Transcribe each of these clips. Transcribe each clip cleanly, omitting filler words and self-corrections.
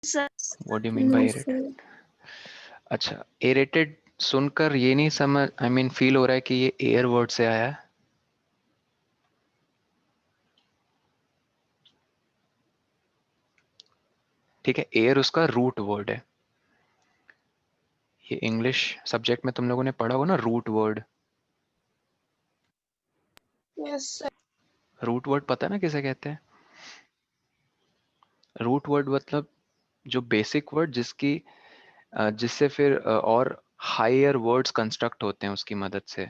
Sir what do you mean by aerated? अच्छा, aerated सुनकर ये नहीं समझ, आई मीन फील हो रहा है कि ये एयर वर्ड से आया है? ठीक है, एयर उसका रूट वर्ड है। ये इंग्लिश सब्जेक्ट में तुम लोगों ने पढ़ा हो ना, root word. Yes sir. Root word पता है ना किसे कहते हैं? रूट वर्ड मतलब जो बेसिक वर्ड जिससे फिर और हायर वर्ड्स कंस्ट्रक्ट होते हैं उसकी मदद से।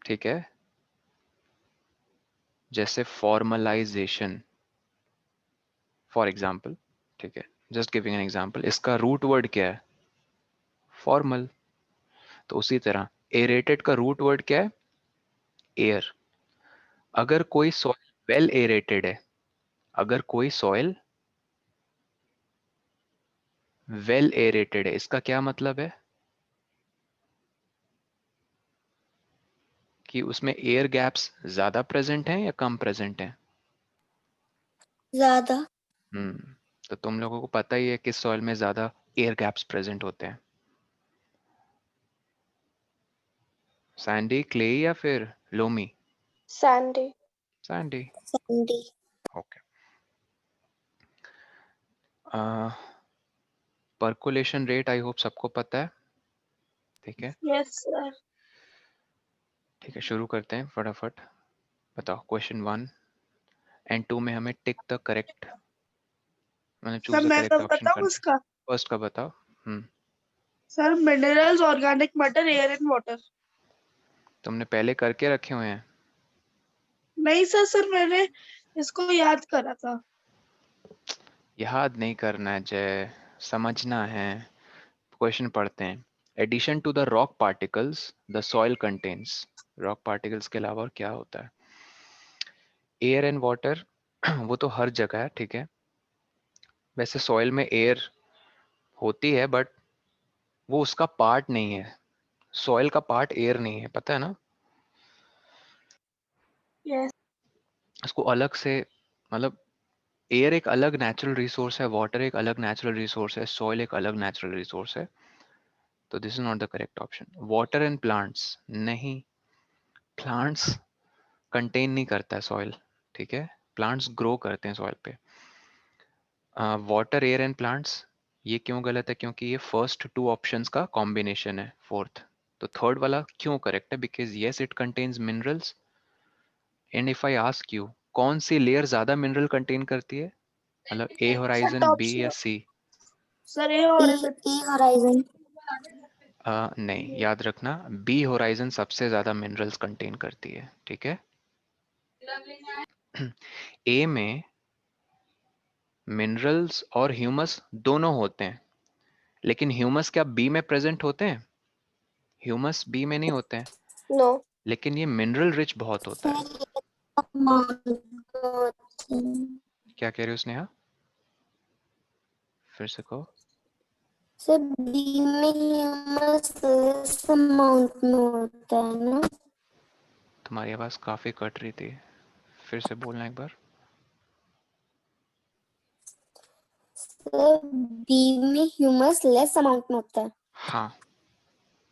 ठीक है, जैसे फॉर्मलाइजेशन फॉर एग्जाम्पल। ठीक है, जस्ट गिविंग एन एग्जाम्पल, इसका रूट वर्ड क्या है? फॉर्मल। तो उसी तरह एरेटेड का रूट वर्ड क्या है? एयर। अगर कोई सॉइल वेल एरेटेड है, अगर कोई सॉइल वेल एरेटेड है, इसका क्या मतलब है? कि उसमें एयर गैप्स ज्यादा प्रेजेंट हैं या कम प्रेजेंट हैं? ज्यादा। तो तुम लोगों को पता ही है किस सॉइल में ज्यादा एयर गैप्स प्रेजेंट होते हैं, सैंडी, क्ले या फिर loamy? Sandy. Sandy. Sandy. Okay. Percolation rate I hope सबको पता है। ठीक है, यस सर। ठीक है, शुरू करते हैं फटाफट। बताओ, क्वेश्चन 1 और 2 में हमें टिक द करेक्ट, मैंने सर चूज द मैं करेक्ट कब ऑप्शन बताऊं करना है। उसका? फर्स्ट का बताओ। Hmm sir minerals, organic matter, air and water. तुमने पहले करके रखे हुए हैं? नहीं सर, सर मैंने इसको याद करा था। याद नहीं करना है जय, समझना है। क्वेश्चन पढ़ते हैं। Addition to the rock particles the soil contains. Rock particles के अलावा और क्या होता है? एयर एंड वाटर वो तो हर जगह है, ठीक है। वैसे सॉइल में एयर होती है बट वो उसका पार्ट नहीं है। सॉइल का पार्ट एयर नहीं है, पता है ना? यस। उसको अलग से, मतलब एयर एक अलग नेचुरल रिसोर्स है, वाटर एक अलग नेचुरल रिसोर्स है, सॉइल एक अलग नेचुरल रिसोर्स है। तो this is not the correct option. Water and plants नहीं, प्लांट्स कंटेन नहीं करता है सॉइल, ठीक है। प्लांट्स ग्रो करते हैं सॉइल पे। वाटर, एयर एंड प्लांट्स, ये क्यों गलत है? क्योंकि ये फर्स्ट 2 ऑप्शंस का कॉम्बिनेशन है, फोर्थ। तो थर्ड वाला क्यों करेक्ट है? Because yes it contains minerals. And if I ask you, कौन सी लेयर ज्यादा मिनरल कंटेन करती है? मतलब ए सर होराइजन, टॉप बी या सी? Sir A horizon. A horizon. नहीं, याद रखना, बी होराइजन सबसे ज्यादा मिनरल्स कंटेन करती है, ठीक है। ए में मिनरल्स और ह्यूमस दोनों होते हैं, लेकिन ह्यूमस क्या बी में प्रेजेंट होते हैं? ह्यूमस बी में नहीं होते हैं। नो। लेकिन ये मिनरल रिच बहुत होता है। क्या कह रहे हो स्नेहा? फिर से कहो। सर बी में ह्यूमस अमाउंट में होता है ना? तुम्हारी आवाज काफी कट रही थी, फिर से बोलना एक बार। सर बी में ह्यूमस लेस अमाउंट में होता है। हाँ,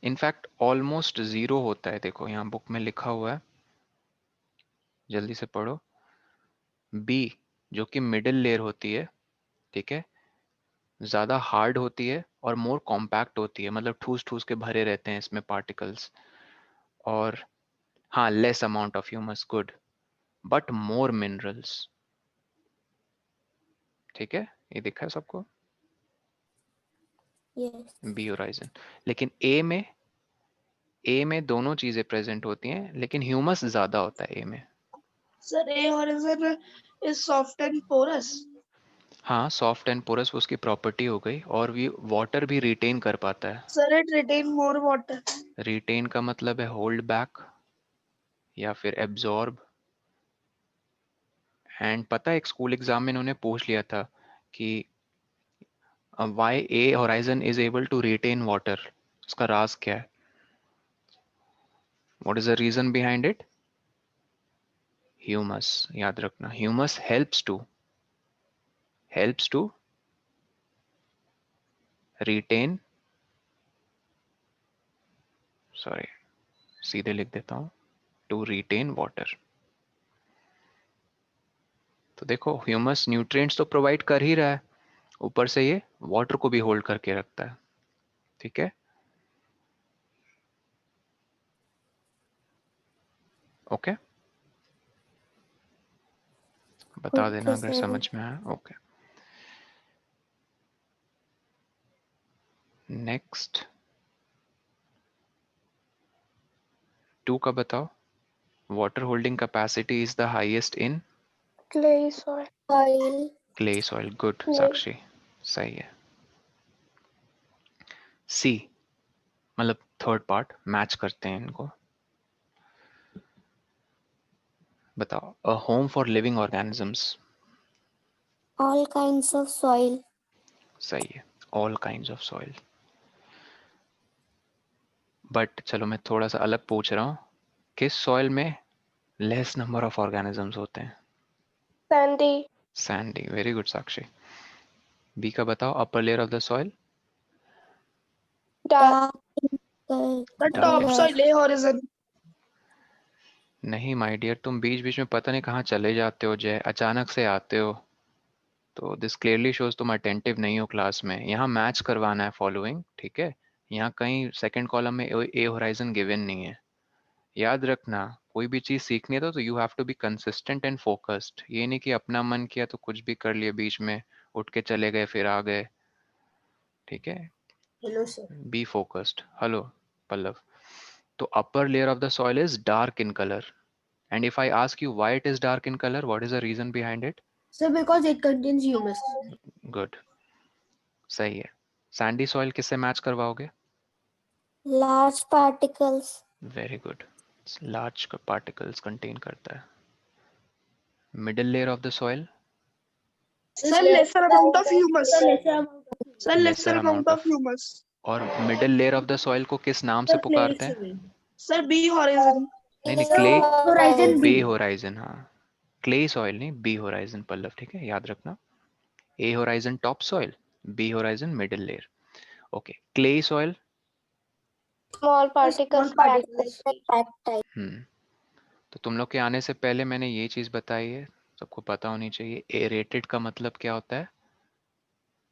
इनफैक्ट ऑलमोस्ट जीरो होता है। देखो यहाँ बुक में लिखा हुआ है, जल्दी से पढ़ो। बी जो कि मिडिल लेयर होती है, ठीक है, ज्यादा हार्ड होती है और मोर कॉम्पैक्ट होती है, मतलब ठूस ठूस के भरे रहते हैं इसमें पार्टिकल्स। और हाँ, less amount of humus, good, but more minerals. ठीक है, ये दिखा है सबको? यस। B horizon. लेकिन ए में दोनों चीजें प्रेजेंट होती हैं, लेकिन ह्यूमस ज्यादा होता है ए में। Sir A horizon is soft and porous. हाँ, सॉफ्ट एंड पोरस उसकी प्रॉपर्टी हो गई, और ये वाटर भी रिटेन कर पाता है। Sir it retain more water. Retain का मतलब है होल्ड बैक या फिर एब्जॉर्ब। एंड पता है, एक स्कूल एग्जाम में इन्होंने पूछ लिया था कि why A horizon is able to retain water, उसका राज क्या है? What is the reason behind it? Humus. याद रखना, humus helps to helps to retain, sorry सीधे लिख देता हूँ, to retain water. तो देखो ह्यूमस न्यूट्रिएंट्स तो प्रोवाइड कर ही रहा है, ऊपर से ये वाटर को भी होल्ड करके रखता है, ठीक है। ओके, बता देना Okay, अगर sir. समझ में आया। ओके, नेक्स्ट 2 का बताओ। Water holding capacity is the highest in Clay soil. Oil. Clay soil. Good Clay. साक्षी, सही है। सी मतलब थर्ड पार्ट, मैच करते हैं इनको। बताओ, a home for living organisms. All kinds of soil. सही है, all kinds of soil. But चलो मैं थोड़ा सा अलग पूछ रहा हूँ, किस सॉइल में लेस नंबर ऑफ ऑर्गेनिजम्स होते हैं? Sandy. सैंडी, वेरी गुड साक्षी। बी का बताओ, अपर layer of the soil. Dark. The The top Dark. soil है horizon. नहीं माय डियर, तुम बीच बीच में पता नहीं कहाँ चले जाते हो, जय अचानक से आते हो, तो दिस क्लियरली शोज तुम अटेंटिव नहीं हो क्लास में। यहाँ मैच करवाना है फॉलोइंग, ठीक है। यहाँ कहीं सेकंड कॉलम में ए होराइजन गिवन नहीं है। याद रखना, कोई भी चीज सीखनी है तो you have to be consistent and focused. ये नहीं कि अपना मन किया तो कुछ भी कर लिया, बीच में उठ के चले गए फिर आ गए, ठीक है। Hello, sir. Be focused. Hello Pallav. तो upper layer of the soil is dark in colour, and if I ask you why it is dark in colour, what is the reason behind it? Sir, because it contains humus. Good, सही है। Sandy soil किससे match करवाओगे? large particles. Very good, large particles contain करता है। Middle layer of the soil? Sir, lesser amount of humus. Sir, lesser laser amount amount of of. humus. और middle layer of the soil को किस नाम से पुकारते हैं? Sir, B horizon. नहीं नहीं, clay, Horizon B B. Horizon, हाँ। क्ले सॉइल नहीं, बी होराइजन पल्लव, ठीक है, याद रखना। A horizon top soil, B horizon middle layer. Okay, clay soil? Small particles. Small particles. Peptide. तो तुम लोग के आने से पहले मैंने ये चीज बताई है, सबको पता होनी चाहिए। एरेटेड का मतलब क्या होता है?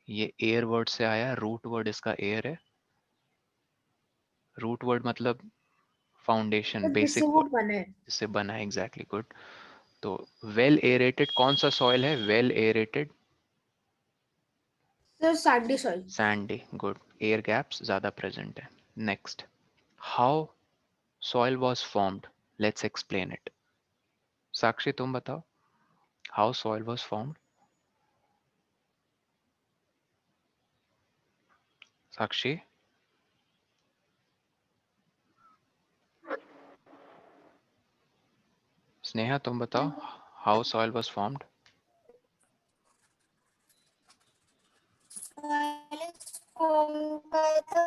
ये एयर वर्ड से आया, रूट वर्ड इसका एयर है। रूट वर्ड मतलब फाउंडेशन, Sir, बेसिक जिससे वो वर्ड, बना है. जिससे बना है, एग्जैक्टली, गुड। तो वेल एरेटेड कौन सा सॉइल है? Well aerated Sir, sandy soil. Sandy, good, air gaps ज्यादा प्रेजेंट है। Next, how soil was formed, let's explain it. Sakshi तुम बताओ, how soil was formed. Sakshi? Sneha तुम बताओ, how soil was formed. Soil is formed by the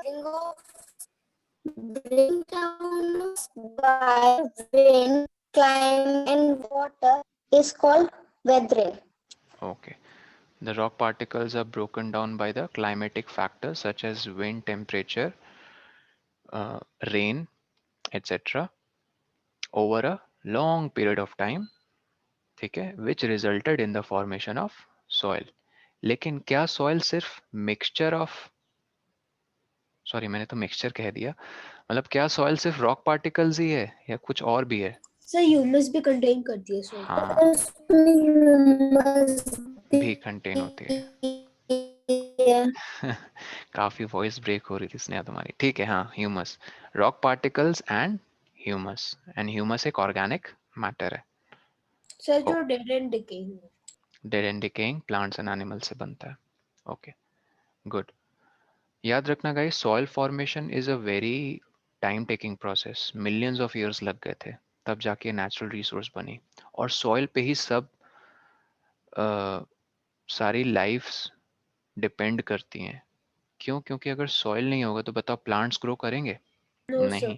breakdown by wind, climate, and water is called weathering. Okay. The rock particles are broken down by the climatic factors such as wind, temperature, rain, etc. over a long period of time, ठीक है, which resulted in the formation of soil. लेकिन क्या soil सिर्फ mixture of, sorry मैंने तो mixture कह दिया, मतलब क्या soil सिर्फ rock particles ही है या कुछ और भी है? Sir, humus भी contain करती है soil. हाँ, Humus भी कंटेन होती है। काफी वॉइस ब्रेक हो रही थी स्नेहा तुम्हारी, ठीक है। हाँ, humus, rock particles and humus एक ऑर्गेनिक मैटर है। Sir, जो dead and decaying है. Dead and decaying plants and animal से बनता है। Okay, good. याद रखना guys, soil formation is a very time taking process. Millions of years लग गए थे तब जाके नेचुरल रिसोर्स बनी, और सॉइल पे ही सब सारी लाइफ्स डिपेंड करती हैं। क्यों? क्योंकि अगर सॉइल नहीं होगा तो बताओ प्लांट्स ग्रो करेंगे? No, sir. नहीं।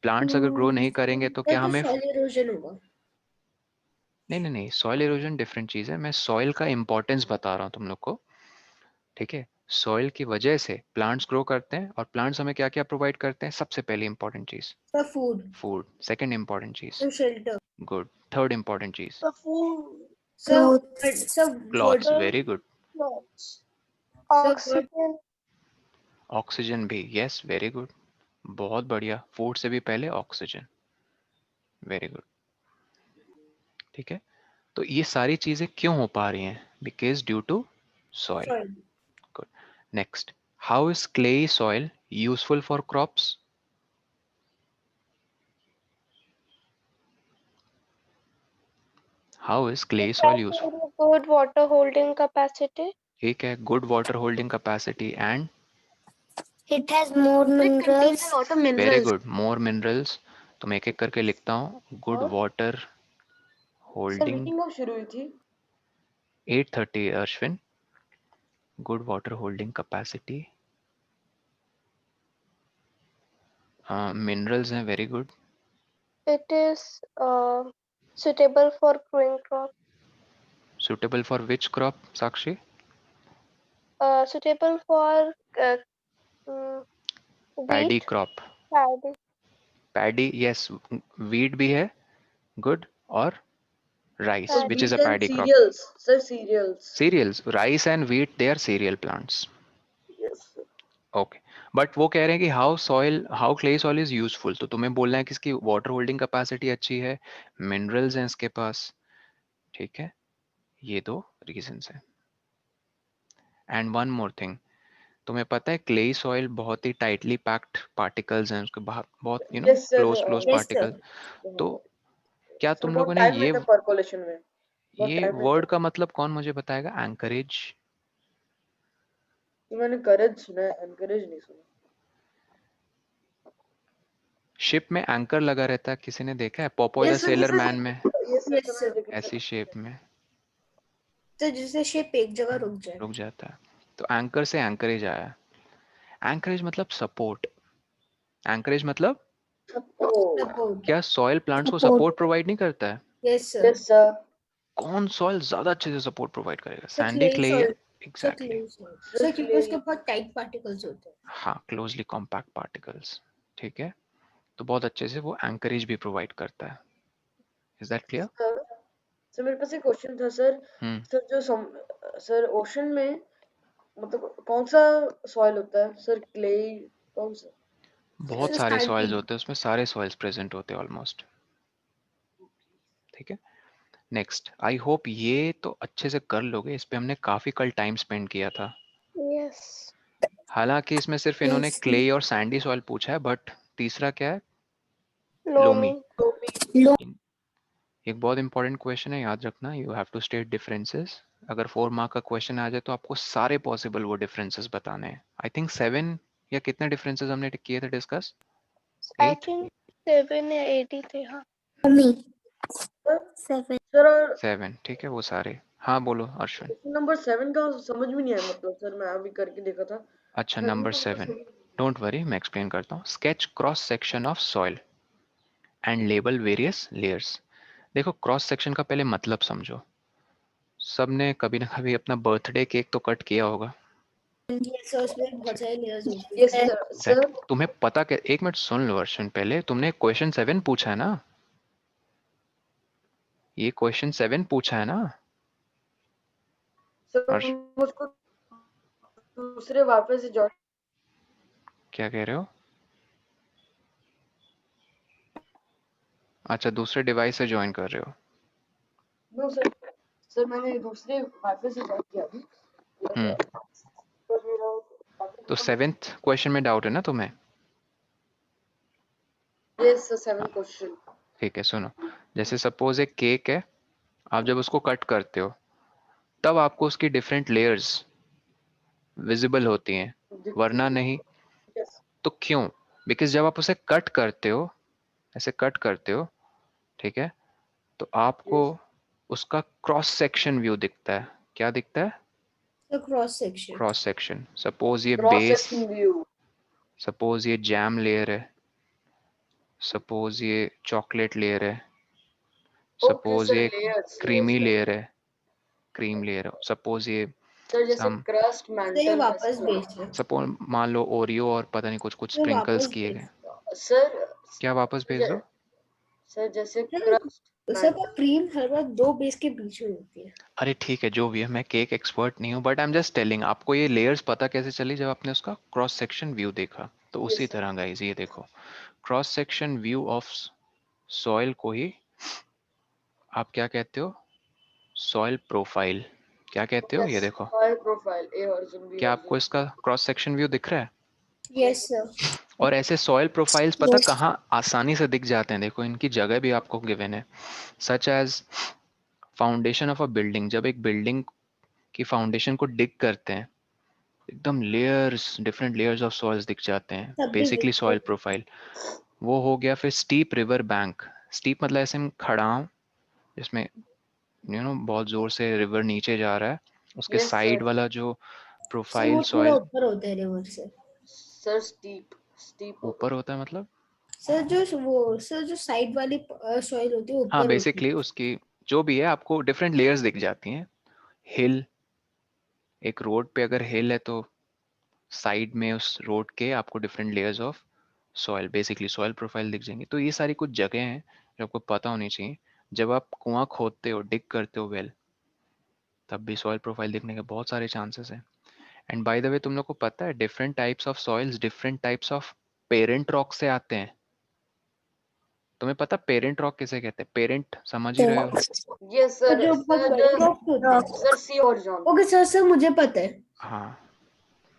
प्लांट्स अगर ग्रो नहीं करेंगे तो Sir, क्या तो हमें, soil erosion होगा. नहीं, सॉइल इरोजन डिफरेंट चीज है। मैं सॉइल का इंपॉर्टेंस बता रहा हूँ तुम लोग को, ठीक है। सॉइल की वजह से प्लांट्स ग्रो करते हैं, और प्लांट्स हमें क्या क्या प्रोवाइड करते हैं? सबसे पहली इंपॉर्टेंट चीज Sir, food. Food, second important चीज Sir, shelter. Good, third important चीज The food, Sir, Clothes. sir, clothes, water. Very good. clothes, Sir, Oxygen. Oxygen भी, यस वेरी गुड, बहुत बढ़िया। फूड से भी पहले ऑक्सीजन, वेरी गुड, ठीक है। तो ये सारी चीजें क्यों हो पा रही हैं? Because due to soil. soil. Good. Next, how is clayey soil useful for crops? How is clayey soil useful? Good water holding capacity. ठीक है, good water holding capacity and It has more it contains minerals. a lot of very minerals. Good, more minerals. तो मैं एक एक करके लिखता हूँ। Good और वाटर सर होल्डिंग, मीटिंग कब शुरू हुई थी? 8:30 Ashwin. Good water holding capacity, minerals हैं, very good. It is suitable for growing crop. Suitable for which crop Sakshi? Suitable for mm, paddy wheat, crop, paddy. Paddy, yes, wheat भी है, good, और rice sir which is a wheat and paddy crop. cereals. Sir cereals. Cereals, rice and wheat, they are cereal plants. Yes. Sir. Okay, but वो कह रहे हैं कि how clay soil is useful. तो तुम्हें बोलना है कि इसकी वाटर होल्डिंग कैपेसिटी अच्छी है, मिनरल्स हैं इसके पास, ठीक है। ये दो रीजंस हैं। एंड वन मोर थिंग, तुम्हें पता है क्ले सॉइल बहुत ही टाइटली पैक्ड पार्टिकल्स हैं उसके बाहर, बहुत Yes sir. Close Yes, sir. Particle. तो क्या सर तुम बहुत लोगों ने टाइम लेता है परकोलेशन में, बहुत ये टाइम लेता वर्ड है। का मतलब कौन मुझे बताएगा? एंकरेज। ये मैंने करेज सुना है, एनकरेज नहीं सुना। शिप में एंकर लगा रहता है, किसी ने देखा है? Popeye the Yes sir, seller yes sir. Man में Yes sir, Yes, sir sir. मैंने देखा ऐसी था। शेप में तो जिससे शिप एक जगह रुक जाए. रुक जाता है। तो एंकर से एंकरेज आया। एंकरेज मतलब सपोर्ट। एंकरेज मतलब Oh. Support. क्या सॉइल प्लांट्स को Support. सपोर्ट प्रोवाइड नहीं करता है? Yes, sir. Yes sir. कौन सॉइल ज्यादा अच्छे से सपोर्ट प्रोवाइड करेगा? Sir, Sandy clay clay, soil. Sir, exactly. clay soil. Sir Sir, क्योंकि clay. उसके बहुत टाइट पार्टिकल्स होते हैं. हाँ, क्लोजली कॉम्पैक्ट पार्टिकल्स, ठीक है। तो बहुत अच्छे से वो एंकरेज भी प्रोवाइड करता है। Is that clear? सर मेरे पास एक क्वेश्चन था सर। हम्म, सर सर ओशन में मतलब कौन सा सॉइल होता है सर? क्ले कौन सा? बहुत Sir, सारे sandy. सॉइल्स होते हैं उसमें, सारे सॉइल्स प्रेजेंट होते हैं ऑलमोस्ट, ठीक है। नेक्स्ट, आई होप ये तो अच्छे से कर लोगे। इस पे हमने काफी कल टाइम स्पेंड किया था। Yes. हालांकि इसमें सिर्फ इन्होंने Yes. क्ले और सैंडी सॉइल पूछा है, बट तीसरा क्या है? लोमी। Loamy. एक बहुत इंपॉर्टेंट क्वेश्चन है, याद रखना। You have to state differences. अगर 4 मार्क का क्वेश्चन आ जाए तो आपको सारे पॉसिबल वो डिफरेंसेस बताने हैं। आई थिंक 7 या कितने डिफरेंसेस हमने किए थे डिस्कस? I 8, think 7 या 8 ही थे, हाँ. Loamy. सर 7. सर और 7, ठीक है, वो सारे। हाँ बोलो अश्विन। नंबर 7 का समझ में नहीं आया, मतलब सर मैं अभी करके देखा था। अच्छा, Seven नंबर का 7, समझ डोंट वरी, मैं एक्सप्लेन करता हूँ। Sketch cross section of soil and label various layers. देखो, क्रॉस सेक्शन का पहले मतलब समझो। सबने कभी ना कभी अपना बर्थडे केक तो कट किया होगा। Yes, sir, उसमें बहुत सारे layers होते हैं. Yes sir. Exactly. सर तुम्हें पता क्या? एक मिनट सुन लो अर्शन, पहले तुमने क्वेश्चन 7 पूछा है ना? ये क्वेश्चन 7 पूछा है ना सर अर्श? मुझको दूसरे वाईफाई से जॉइन। क्या कह रहे हो? अच्छा, दूसरे डिवाइस से ज्वाइन कर रहे हो। नो सर, सर मैंने दूसरे वाईफाई से जॉइन किया अभी। हम्म, पर मेरा तो 7th क्वेश्चन में डाउट है ना तुम्हें? Yes sir 7 question. ठीक है, सुनो। जैसे सपोज एक केक है, आप जब उसको कट करते हो तब आपको उसकी डिफरेंट लेयर्स विजिबल होती हैं, वरना नहीं। यस तो क्यों? बिकॉज जब आप उसे कट करते हो, ऐसे कट करते हो, ठीक है, तो आपको यस उसका क्रॉस सेक्शन व्यू दिखता है। क्या दिखता है? The cross section. Cross section. Suppose ये cross base, section view. Suppose ये जैम लेयर है, सपोज ये चॉकलेट लेयर है, सपोज सर ये लेयर्स क्रीमी लेयर है, क्रीम लेयर, सपोज ये सर जैसे सम क्रस्ट तो ये मैंटल वापस भेज रहे सपोज मान लो ओरियो और पता नहीं कुछ कुछ ये स्प्रिंकल्स वापस किए भेज गए। सर क्या वापस भेज दो? सर जैसे सर क्रस्ट सर पर क्रीम हर बार 2 बेस के बीच में होती है। अरे ठीक है, जो भी है, मैं केक एक्सपर्ट नहीं हूँ, but I am just telling आपको ये लेयर्स पता कैसे चली जब आपने उसका क्रॉस सेक्शन व्यू देखा। तो उसी यस तरह गाइस ये देखो, cross section view of soil को ही आप क्या कहते हो? Soil profile. क्या कहते हो? ये देखो, सॉइल प्रोफाइल ए हॉरिजॉन बी क्या आपको हॉरिजॉन इसका क्रॉस सेक्शन व्यू दिख रहा है? Yes sir. और ऐसे सॉइल प्रोफाइल्स पता Yes. कहाँ आसानी से दिख जाते हैं? देखो इनकी जगह भी आपको गिवन है, such as foundation of a building. जब एक बिल्डिंग की फाउंडेशन को डिग करते हैं, एकदम layers, different layers of soils दिख जाते हैं, तब भी बेसिकली दिखते सॉइल हैं। प्रोफाइल। वो हो गया। फिर स्टीप रिवर बैंक, स्टीप मतलब ऐसे हम खड़ा हूं, जिसमें बहुत जोर से रिवर नीचे जा रहा है, उसके यस साइड सर वाला जो सर प्रोफाइल वो थोड़ा सॉइल ऊपर होता है रिवर से। सर स्टीप होता ऊपर होता है मतलब? सर जो साइड वाली सॉइल होती है हाँ ऊपर होती बेसिकली उसकी जो भी है आपको डिफरेंट लेयर्स दिख जाती हैं। हिल, एक रोड पे अगर हिल है तो साइड में उस रोड के आपको different layers of soil, basically soil profile दिख जाएंगी। तो ये सारी कुछ जगह हैं जो आपको पता होनी चाहिए। जब आप कुआं खोदते हो, डिग करते हो वेल, तब भी सॉइल प्रोफाइल दिखने के बहुत सारे चांसेस हैं। एंड बाय द वे, तुम लोग को पता है different types of soils different types of parent rock से आते हैं। तुम्हें पता पेरेंट रॉक किसे कहते हैं? पेरेंट समझ ही रहे हो। है यस है। सर जो बहुत बड़े रॉक होते हैं। सर सी हॉरिजॉन ओके सर मुझे पता है। हाँ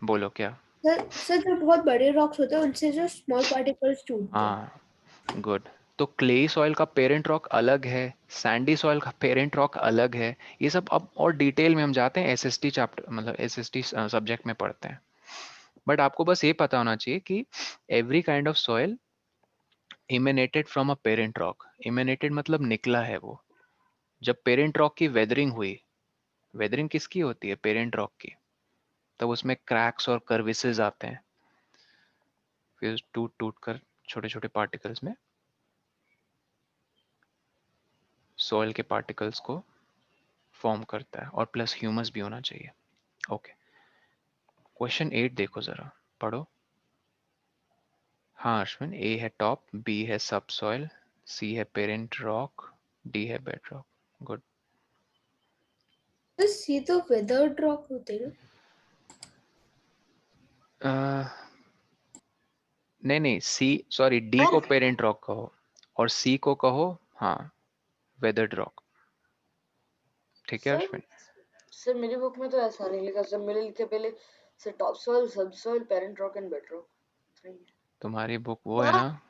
बोलो क्या? सर जो बहुत बड़े रॉक्स होते हैं उनसे जो स्मॉल पार्टिकल्स टूटते हैं। हाँ गुड। तो क्ले सॉइल का पेरेंट रॉक अलग है, सैंडी सॉइल का पेरेंट रॉक अलग है। ये सब अब और डिटेल में हम जाते हैं एसएसटी चैप्टर, मतलब एसएसटी सब्जेक्ट में पढ़ते हैं। बट आपको बस ये पता होना चाहिए कि every kind of soil emanated from a parent rock. Emanated मतलब निकला है वो। जब पेरेंट रॉक की वेदरिंग हुई, वेदरिंग किसकी होती है? पेरेंट रॉक की। तब उसमें क्रैक्स और कर्विसेस आते हैं, फिर टूट टूट कर छोटे छोटे पार्टिकल्स में सॉइल के पार्टिकल्स को फॉर्म करता है, और प्लस ह्यूमस भी होना चाहिए। ओके, क्वेश्चन 8 देखो जरा, पढ़ो। हाँ अश्विन, ए है टॉप, बी है सब सॉइल, सी है पेरेंट रॉक, डी है बेड रॉक। गुड। बस ये तो वेदर्ड रॉक होते हैं ना। नहीं नहीं, सी सॉरी, डी को पेरेंट रॉक कहो और सी को कहो हाँ वेदर्ड रॉक। ठीक है सर अश्विन? सर मेरी बुक में तो ऐसा नहीं लिखा सर, मैंने लिखे पहले sir topsoil, subsoil, parent rock and bed rock. तुम्हारी बुक वो है ना?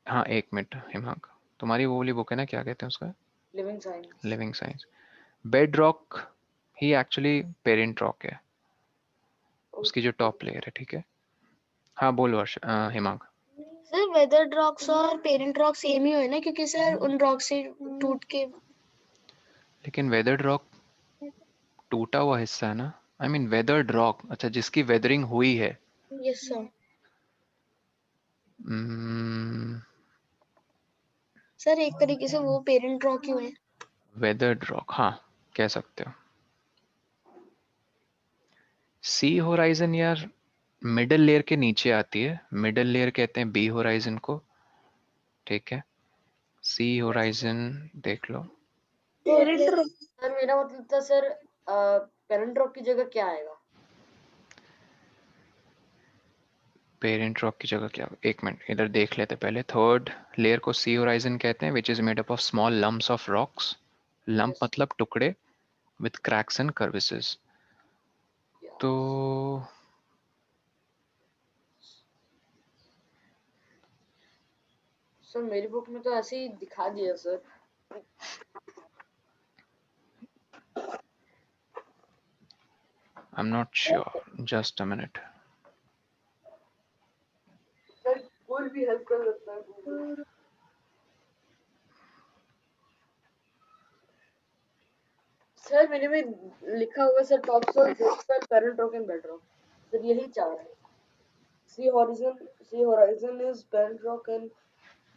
हाँ एक मिनट हिमांक, तुम्हारी वो वाली बुक है ना, क्या कहते हैं उसका? Living science. Living science. Bedrock ही एक्चुअली पेरेंट रॉक है, उसकी जो टॉप लेयर है। ठीक है, हाँ बोलो हिमांक। सर वेदर रॉक्स और पेरेंट रॉक सेम ही हुए ना, क्योंकि सर उन रॉक से टूट के। लेकिन वेदर्ड रॉक टूटा हुआ हिस्सा है ना, आई मीन वेदर्ड रॉक, अच्छा जिसकी वेदरिंग हुई है। Yes sir. सर एक तरीके से वो पेरेंट रॉक ही हुए। वेदर्ड रॉक, हाँ कह सकते हो। सी होराइजन यार मिडल लेयर के नीचे आती है, मिडल लेयर कहते हैं बी होराइजन को। ठीक है, सी होराइजन देख लो। पेरेंट रॉक सर मेरा मतलब था सर पेरेंट रॉक की जगह क्या आएगा? पेरेंट रॉक की जगह क्या? एक मिनट इधर देख लेते पहले। थर्ड लेयर को सी होराइजन कहते हैं, which is made up of small lumps of rocks. Lump yes मतलब टुकड़े, विथ क्रैक्स एंड कर्विसेस। तो सर मेरी बुक में तो ऐसे ही दिखा दिया sir. I am not sure, just a minute. Sir कोई भी हेल्प कर सकता है गूगल। सर मेरे में लिखा हुआ sir topsoil, subsoil, parent rock and bedrock. Sir यही चार है। C horizon is parent rock and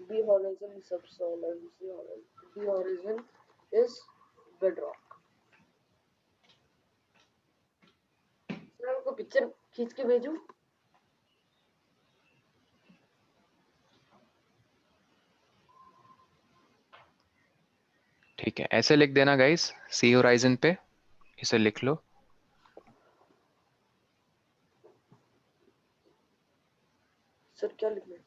B horizon is subsoil and C horizon The origin is bedrock. Sir आपको picture खींच के भेजूं? ठीक है, ऐसे लिख देना गाइस, सी होराइजन पे इसे लिख लो। सर क्या लिखना है?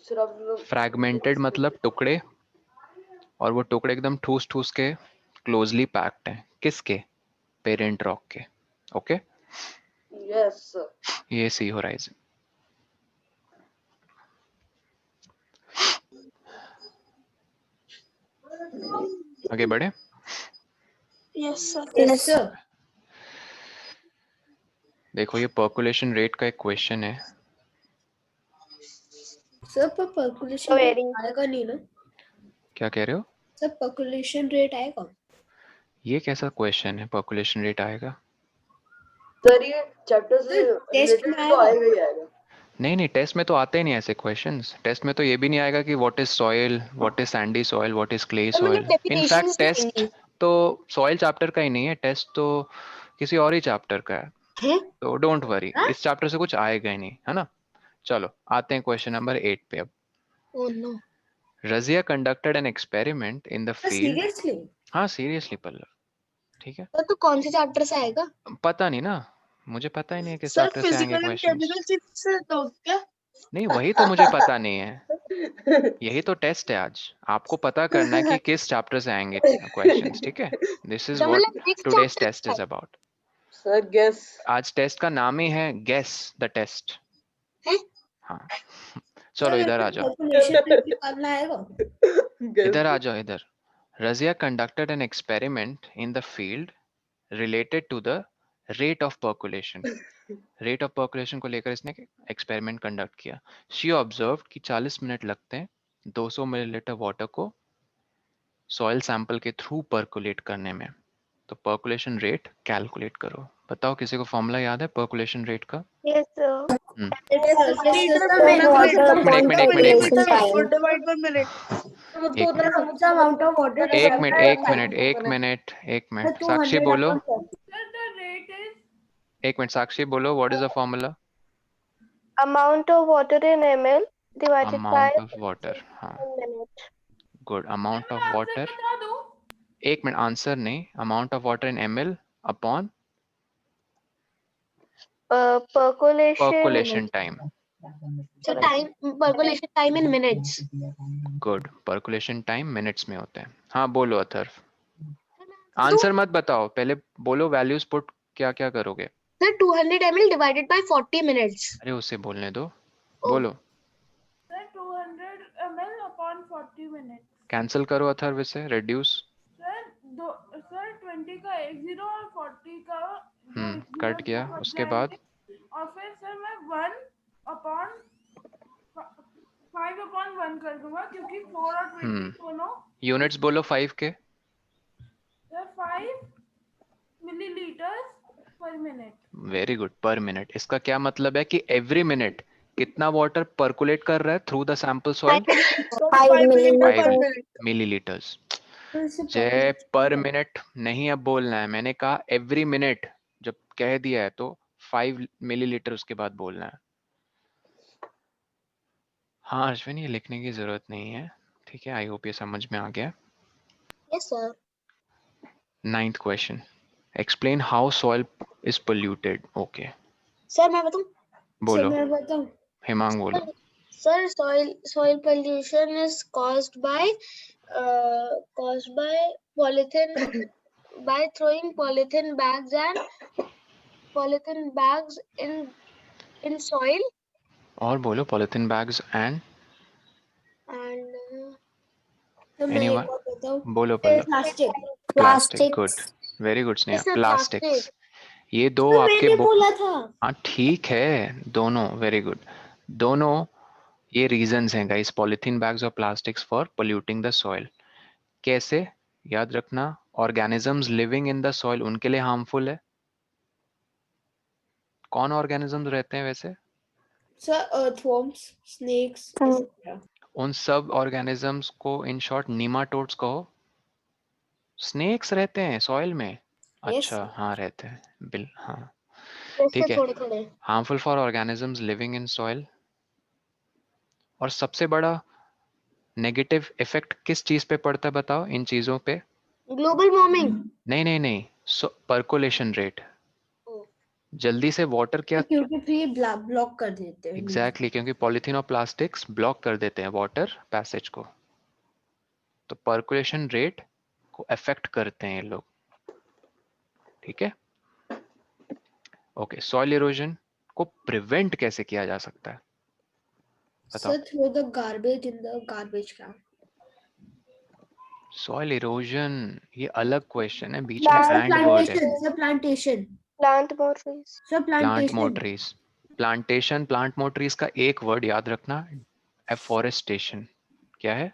सर आप लोग फ्रैगमेंटेड मतलब टुकड़े, और वो टुकड़े एकदम ठूस ठूस के क्लोजली पैक्ड हैं। किसके? पेरेंट रॉक के। Okay, yes sir. ये सी होराइजन। आगे बढ़े। Yes, sir. Yes, sir. देखो ये पर्कुलेशन रेट का एक क्वेश्चन है। सर पर पर्कुलेशन रेट आएगा नहीं ना? क्या कह रहे हो? सर पर्कुलेशन रेट आएगा? ये कैसा क्वेश्चन है, पर्कुलेशन रेट आएगा? सर ये चैप्टर से टेस्ट रिलेटेड में तो आएगा? आएगा ही आएगा। नहीं नहीं, टेस्ट में तो आते ही नहीं ऐसे क्वेश्चंस। टेस्ट में तो ये भी नहीं आएगा कि what is soil, what is sandy soil, what is clay soil. In fact test तो सॉइल चैप्टर का ही नहीं है, टेस्ट तो किसी और ही चैप्टर का है। तो डोंट वरी, इस चैप्टर से कुछ आएगा ही नहीं, है ना। चलो आते हैं क्वेश्चन नंबर 8 पे अब। Oh no. Razia conducted an experiment in the field. Seriously? हाँ सीरियसली पल्लव, ठीक है। तो कौन से चैप्टर से आएगा? पता नहीं ना, मुझे पता ही नहीं है किस सर चैप्टर से आएंगे फिजिकल एंड क्वेश्चंस। केमिकल से तो क्या? नहीं वही तो मुझे पता नहीं है, यही तो टेस्ट है आज। आपको पता करना है कि किस चैप्टर से आएंगे क्वेश्चंस, ठीक है। This is what today's test is about. Sir guess. आज टेस्ट का नाम ही है गेस द टेस्ट। हाँ चलो इधर आ जाओ, पर्कुलेशन रेट निकालना आएगा? इधर आ जाओ इधर। Razia conducted an experiment in the field related to the rate of percolation. Rate of percolation को लेकर इसने एक्सपेरिमेंट कंडक्ट किया। शी ऑब्जर्व कि 40 मिनट लगते हैं 200 मिलीलीटर वाटर को सॉइल सैंपल के थ्रू पर्कुलेट करने में। तो पर्कुलेशन रेट कैलकुलेट करो। बताओ किसी को फॉर्मूला याद है पर्कुलेशन रेट का? Yes, sir. एक मिनट साक्षी बोलो, एक मिनट साक्षी बोलो, what is the formula? Amount of water in ml divided by amount of water, हाँ minute. Good. Amount of water, एक मिनट आंसर नहीं, amount of water in ml upon percolation time. So time percolation time in minutes. Good, percolation time minutes में होता है। हाँ बोलो Atharva, answer मत बताओ, पहले बोलो वैल्यूज पुट, क्या क्या करोगे? Sir 200 ml divided by 40 minutes. अरे उसे बोलने दो, बोलो। Sir, 200 ml upon 40 minutes. Cancel करो अथर्व, इसे रिड्यूस। सर 20 का 10 और 40 का कट गया, उसके बाद और फिर सर मैं 1 upon 5 upon 1 कर दूंगा क्योंकि 4 और 20 दोनों। यूनिट्स बोलो 5 के। सर 5 मिलीलीटर्स पर मिनट। वेरी गुड, पर मिनट। इसका क्या मतलब है कि एवरी मिनट कितना वाटर पर्कुलेट कर रहा है through the sample soil? 5 millilitres. जय पर मिनट नहीं अब बोलना है, मैंने कहा एवरी मिनट। जब कह दिया है तो 5 मिलीलीटर उसके बाद बोलना है। हाँ अश्विन, ये लिखने की जरूरत नहीं है, ठीक है। आई होप ये समझ में आ गया। Yes sir. 9th question, explain how soil is polluted. Okay Sir मैं बताऊं? बोलो, मैं बताऊं? हिमांग बोलो। Sir soil pollution is caused by polythene by throwing polythene bags in soil और बोलो, पॉलिथीन बैग्स एंड and बोलो पहले। plastic. Plastic, good, very good Sneha. Yes, sir, plastics, plastic. ये दो तो आपके मैंने बोला था। हाँ ठीक है, दोनों वेरी गुड। दोनों ये रीजंस हैं गाइस, पॉलिथीन बैग्स और plastics for polluting the soil. कैसे? याद रखना, organisms living in the soil उनके लिए हार्मफुल है। कौन ऑर्गेनिजम्स रहते हैं वैसे? Sir, earthworms, snakes, etc. उन सब ऑर्गेनिजम्स को इन शॉर्ट नीमाटोड्स कहो। स्नेक्स रहते हैं सॉइल में? Yes, अच्छा, sir. हाँ रहते हैं बिल, हाँ जैसे ठीक है। थोड़े थोड़े harmful for organisms living in soil. और सबसे बड़ा नेगेटिव इफेक्ट किस चीज पे पड़ता है बताओ इन चीजों पे? Global warming. नहीं, पर्कोलेशन रेट। जल्दी से वाटर क्या, क्योंकि फिर ये ब्लॉक कर देते हैं। एग्जैक्टली क्योंकि पॉलीथीन और प्लास्टिक्स ब्लॉक कर देते हैं वाटर पैसेज को, तो पर्कुलेशन रेट को अफेक्ट करते हैं ये लोग। ठीक है, ओके। सॉइल इरोजन को प्रिवेंट कैसे किया जा सकता है बताओ? Sir, throw the garbage in the garbage can. Soil erosion ये अलग क्वेश्चन है, बीच में Sir, एंड वर्ड है। Plantation, sir, plantation. प्लांट मोटरीज। Sir, plant plantation. मोटरीज, प्लांटेशन, प्लांट मोटरीज का एक वर्ड याद रखना, एफोरेस्टेशन। क्या है?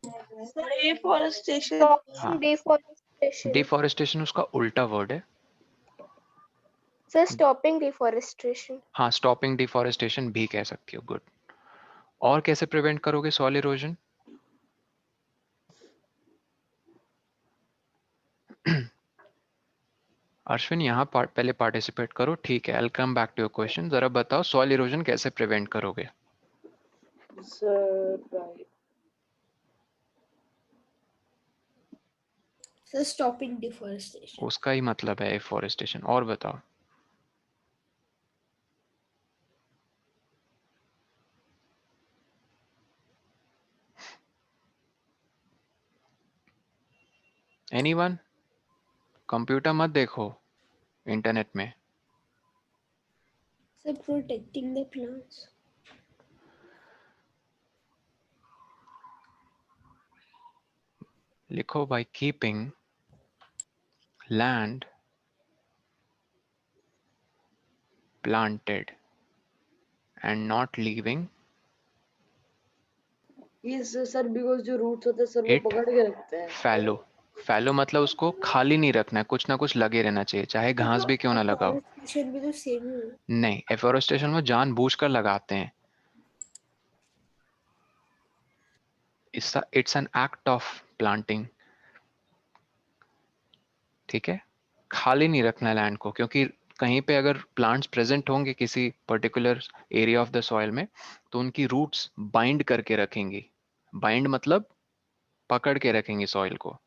डिफॉरेस्टेशन। हाँ, डिफॉरेस्टेशन। डिफोरेस्टेशन उसका उल्टा वर्ड है। Sir stopping deforestation. हाँ, स्टॉपिंग डिफोरेस्टेशन भी कह सकती हो, गुड। और कैसे प्रिवेंट करोगे सॉइल इरोजन? अश्विन यहाँ पहले पार्टिसिपेट करो, ठीक है। I will come back to your question. जरा बताओ सॉइल इरोजन कैसे प्रिवेंट करोगे? Sir right. Sir, stopping deforestation. उसका ही मतलब है एफोरेस्टेशन। और बताओ। एनीवन? कंप्यूटर मत देखो, इंटरनेट में। Sir, protecting the plants. लिखो by keeping land planted and not leaving yes sir, because जो रूट्स होते हैं सर वो it पकड़ के रखते हैं। fallow। फैलो मतलब उसको खाली नहीं रखना है, कुछ ना कुछ लगे रहना चाहिए, चाहे घास भी क्यों ना लगाओ। Deforestation भी तो same ही है. नहीं, एफोरेस्टेशन में जानबूझकर लगाते हैं। It's an act of planting. ठीक है, खाली नहीं रखना लैंड को, क्योंकि कहीं पे अगर प्लांट्स प्रेजेंट होंगे किसी particular area of the soil में, तो उनकी रूट्स बाइंड करके रखेंगी। बाइंड मतलब पकड़ के रखेंगी सॉइल को।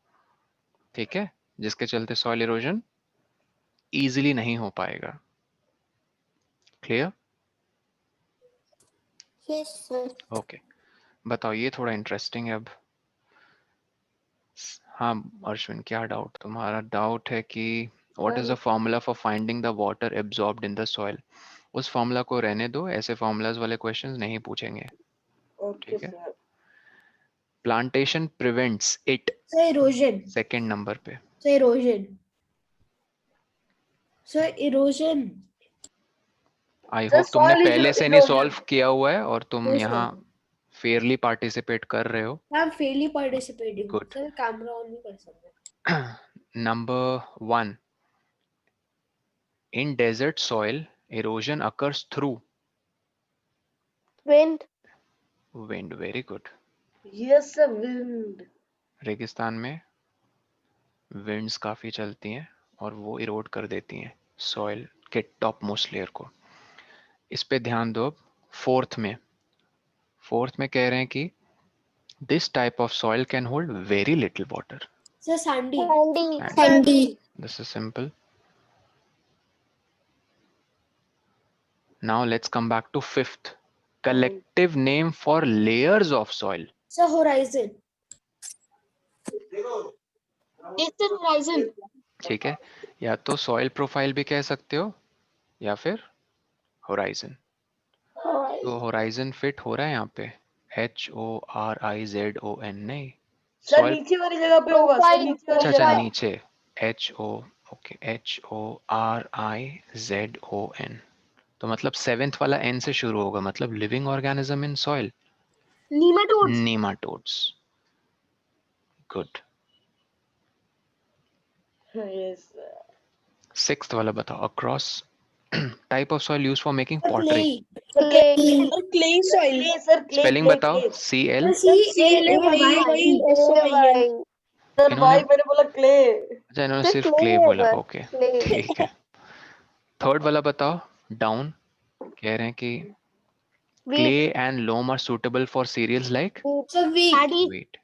ठीक है, जिसके चलते सॉइल इरोजन इजीली नहीं हो पाएगा। क्लियर? Yes sir. ओके, बताओ। ये थोड़ा इंटरेस्टिंग है अब। हाँ अर्शविन, क्या डाउट? तुम्हारा डाउट है कि what is the formula for finding the water absorbed in the soil? उस फॉर्मूला को रहने दो, ऐसे फॉर्मूलाज वाले क्वेश्चंस नहीं पूछेंगे। ओके ठीक है, sir. Plantation prevents it, Sir, erosion. Second number पे। Sir, erosion. Sir, erosion. आई सर होप तुमने soil पहले से नहीं erosion। सॉल्व किया हुआ है और तुम No, यहाँ sir. फेयरली पार्टिसिपेट कर रहे हो। I'm fairly participating. Good. Sir, camera on भी कर सकते हैं. Number 1, in desert soil erosion occurs through wind. wind, very good। Yes sir, wind. रेगिस्तान में विंड्स काफी चलती हैं और वो इरोड कर देती हैं सॉइल के टॉप मोस्ट लेयर को। इस पे ध्यान दो। अब फोर्थ में कह रहे हैं कि this type of soil can hold very little water. Sir, sandy. Sandy. This is simple. Now let's come back to fifth, collective name for layers of soil. Sir, horizon. Eastern horizon. ठीक है, या तो soil profile भी कह सकते हो या फिर होराइजन। तो होराइजन फिट हो रहा है यहाँ पे, HORIZON नहीं। सर सॉइल, नीचे वाली जगह पे होगा, सर नीचे वाली अच्छा जगह। नीचे, ओके, HORIZON। तो मतलब सेवेंथ वाला N से शुरू होगा, मतलब living organism in soil, nematodes. Nematodes. Good, Yes. Sixth वाला बताओ, across type of soil use for making pottery. Clay. clay soil. Clay, sir, clay, spelling clay, बताओ, clay. CL। CLAY. Clay. Sir, इन्होंने भाई मैंने बोला clay. अच्छा, इन्होंने Sir, सिर्फ clay क्ले है बोला, बस, ओके clay. ठीक है। थर्ड वाला बताओ, डाउन, कह रहे हैं कि Wheat. clay and loam are suitable for cereals like So wheat. Paddy. wheat.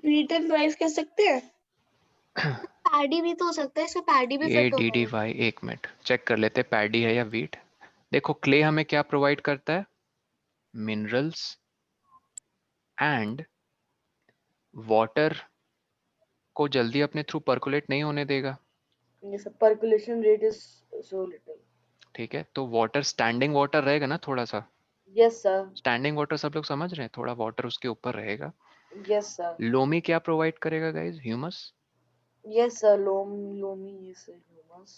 Wheat and rice कह सकते हैं? Paddy भी तो हो सकता है, इसमें paddy भी fit होगा। ADDY, एक मिनट चेक कर लेते, पैडी है या व्हीट। देखो क्ले हमें क्या प्रोवाइड करता है, मिनरल्स एंड वाटर को जल्दी अपने थ्रू पर्कुलेट नहीं होने देगा, Yes, sir, percolation rate is so little. ठीक है। तो वाटर स्टैंडिंग वाटर रहेगा ना, थोड़ा सा Yes, sir. स्टैंडिंग वाटर, सब लोग समझ रहे हैं, थोड़ा वाटर उसके ऊपर रहेगा। Yes, sir. लोमी क्या प्रोवाइड करेगा guys, humus, Yes, sir. Loamy, yes, sir. Humus.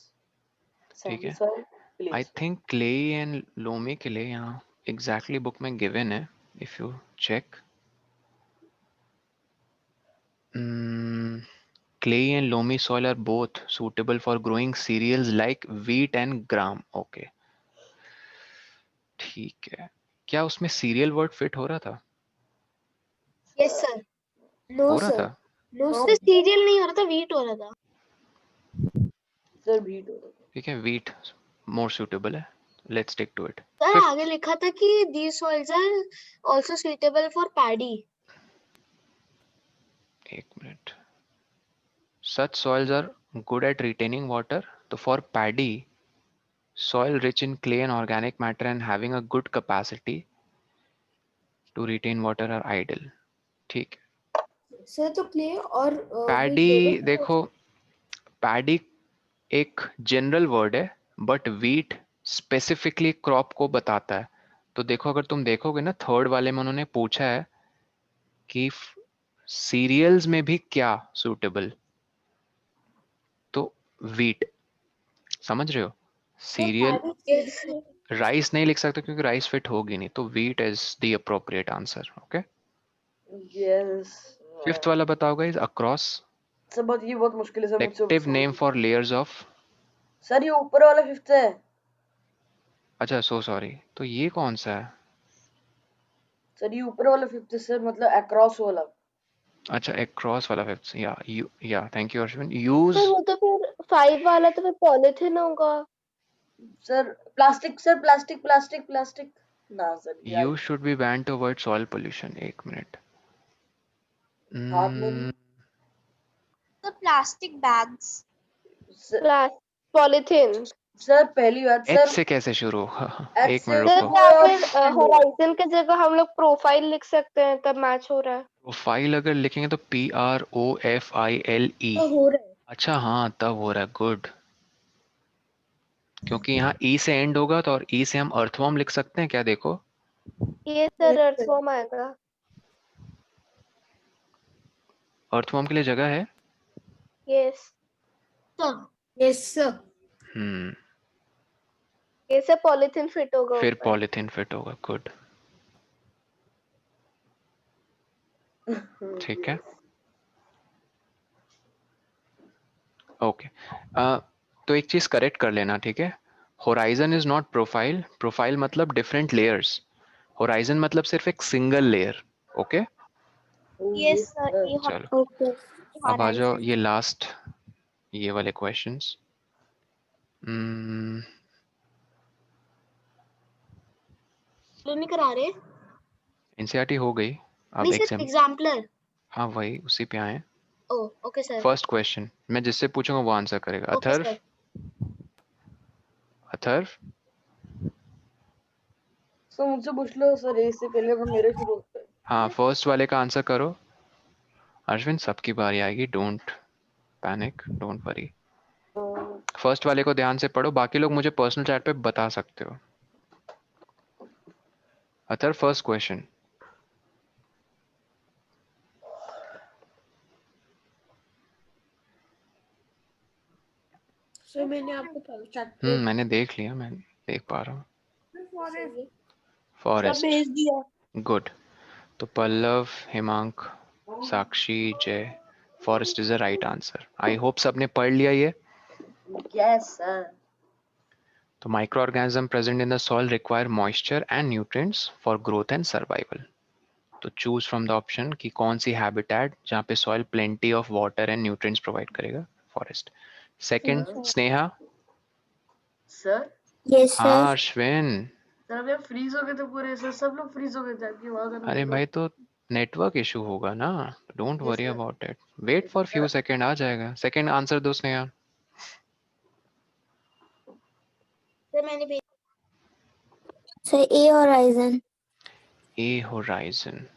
ठीक Sandy है। soil. Clay I soil. Think clay and loamy के लिए यहाँ एग्जैक्टली बुक में गिवन है, if you check. Clay and loamy soil are both suitable for growing cereals like wheat and gram. Okay, ठीक है। क्या उसमें सीरियल वर्ड फिट हो रहा था? Yes, sir. No हो रहा sir. था? No No. sir. सीरियल नहीं हो रहा था, wheat हो रहा था। Sir, wheat होगा। ठीक है, wheat more suitable है, let's stick to it. Sir Fifth, आगे लिखा था कि these soils are also suitable for paddy. एक minute, such soils are good at retaining water. तो for paddy, soil rich in clay and organic matter and having a good capacity to retain water are ideal. ठीक है। Sir तो clay और wheat paddy, दोनों देखो paddy एक general word है, but wheat specifically crop को बताता है। तो देखो, अगर तुम देखोगे ना, थर्ड वाले में उन्होंने पूछा है कि सीरियल्स में भी क्या सूटेबल, तो वीट, समझ रहे हो, सीरियल। Yes. राइस नहीं लिख सकते क्योंकि राइस फिट होगी नहीं, तो wheat is the appropriate answer. Okay, Yes. Fifth वाला बताओ गाइस, अक्रॉस, सर बहुत ये बहुत मुश्किल है सर मुझसे। Collective name for layers of. Sir ये ऊपर वाला फिफ्थ है। अच्छा, सो सॉरी, तो ये कौन सा है? सर ये ऊपर वाला फिफ्थ है सर, मतलब अक्रॉस वाला। अच्छा, अक्रॉस वाला फिफ्थ, या thank you Ashwin. Use, sir वो तो फिर 5 वाला तो फिर पॉलिथिन होगा। Sir plastic, sir plastic plastic plastic ना sir You should be banned to avoid soil pollution. एक मिनट। हाथ में नहीं। Sir plastic bags, sir, polythene. Sir पहली बात एच सर से कैसे शुरू? एक से मिनट सर रुको। या फिर होराइजन की जगह हम लोग प्रोफाइल लिख सकते हैं, तब मैच हो रहा है। प्रोफाइल अगर लिखेंगे तो PROFILE। तो हो रहा है। अच्छा हाँ, तब हो रहा है, गुड। क्योंकि यहाँ ई से एंड होगा, तो और ई से हम अर्थवॉर्म लिख सकते हैं क्या? देखो, ये सर अर्थवॉर्म आएगा। अर्थवॉर्म के लिए जगह है। Yes sir, Yes sir. हम्म, ये से पॉलिथिन फिट होगा फिर ऊपर। पॉलिथीन फिट होगा, गुड, ठीक है। ओके, तो एक चीज करेक्ट कर लेना, ठीक है। Horizon is not profile, profile मतलब डिफरेंट लेयर्स, होराइजन मतलब सिर्फ एक single layer. Okay, yes sir, ये चलो ओके। अब आ जाओ ये लास्ट, ये वाले क्वेश्चंस। नहीं करा रहे। एनसीईआरटी हो गई, अब नहीं सिर्फ एग्जाम। एग्जाम्पलर। हाँ वही, उसी पे आए। Oh okay sir. First question मैं जिससे पूछूंगा वो आंसर करेगा। Okay Atharva, sir. Atharva, sir मुझसे पूछ लो सर, ए से पहले अगर मेरे शुरू होता है। हाँ फर्स्ट वाले का आंसर करो। अश्विन, सबकी बारी आएगी, don't panic, don't worry. First वाले को ध्यान से पढ़ो, बाकी लोग मुझे पर्सनल चैट पे बता सकते हो। Atharva, first question. सर मैंने आपको chat पे मैंने देख लिया, मैं देख पा रहा हूँ। फॉरेस्ट। सब फॉरेस्ट, भेज दिया। गुड। तो Pallav, Himank, Sakshi, Jay, forest is the right answer. I hope सबने पढ़ लिया ये। Yes, sir. तो microorganism present in the soil require moisture and nutrients for growth and survival. तो चूज फ्रॉम द ऑप्शन कि कौन सी हैबिटेट जहाँ पे soil plenty of water and nutrients provide करेगा। Forest. Second, Sneha. Sir? Yes, sir. हाँ Ashwin. Sir अभी हम फ्रीज हो गए थे पूरे, सर सब लोग फ्रीज हो गए थे, आपकी आवाज आना अरे बंद हो भाई तो नेटवर्क इशू होगा ना, don't Yes, worry sir. About it, wait for few second, आ जाएगा। सेकंड आंसर दो Sneha. Sir, A horizon. A horizon.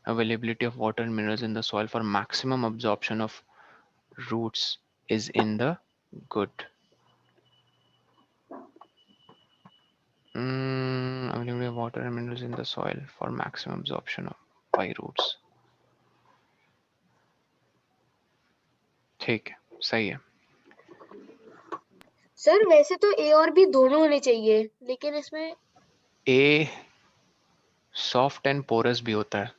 Availability of water and minerals in the soil for maximum absorption of roots is in the good. Availability of water and minerals in the soil for maximum absorption of by roots. ठीक है, सही है। Sir वैसे तो ए और B दोनों होने चाहिए, लेकिन इसमें A सॉफ्ट एंड पोरस भी होता है,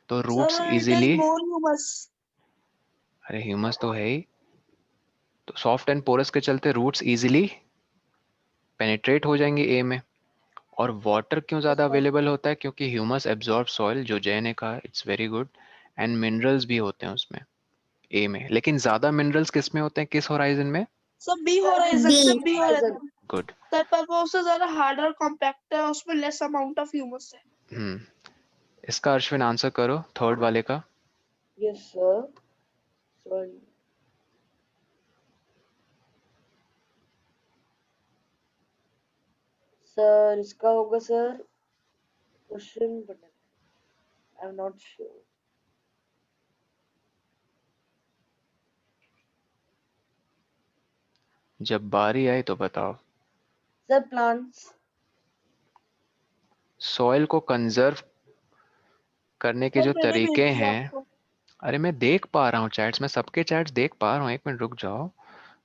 तो रूट्स इजीली, अरे ह्यूमस तो है ही, तो सॉफ्ट एंड पोरस के चलते रूट्स इजीली पेनिट्रेट हो जाएंगे ए में। और वाटर क्यों ज़्यादा अवेलेबल होता है, क्योंकि ह्यूमस एब्जॉर्ब सॉइल, जो जय ने कहा, it's very good. And minerals भी होते हैं उसमें ए में, लेकिन ज़्यादा मिनरल्स किस में होते हैं, किस होराइजन में? सब बी होराइजन, B. सब बी होराइजन। गुड। सर पर वो उससे ज्यादा हार्ड और कॉम्पैक्ट है, उसमें लेस अमाउंट ऑफ ह्यूमस है। इसका अश्विन आंसर करो, थर्ड वाले का। Yes, sir. Sorry. सर इसका होगा sir question button, I am not sure. जब बारी आई तो बताओ। Sir plants. सॉइल को कंजर्व करने के सर जो मैंने भेज तरीके दिया हैं, आपको। अरे मैं देख पा रहा हूँ चैट्स में, सबके चैट्स देख पा रहा हूँ, एक मिनट रुक जाओ।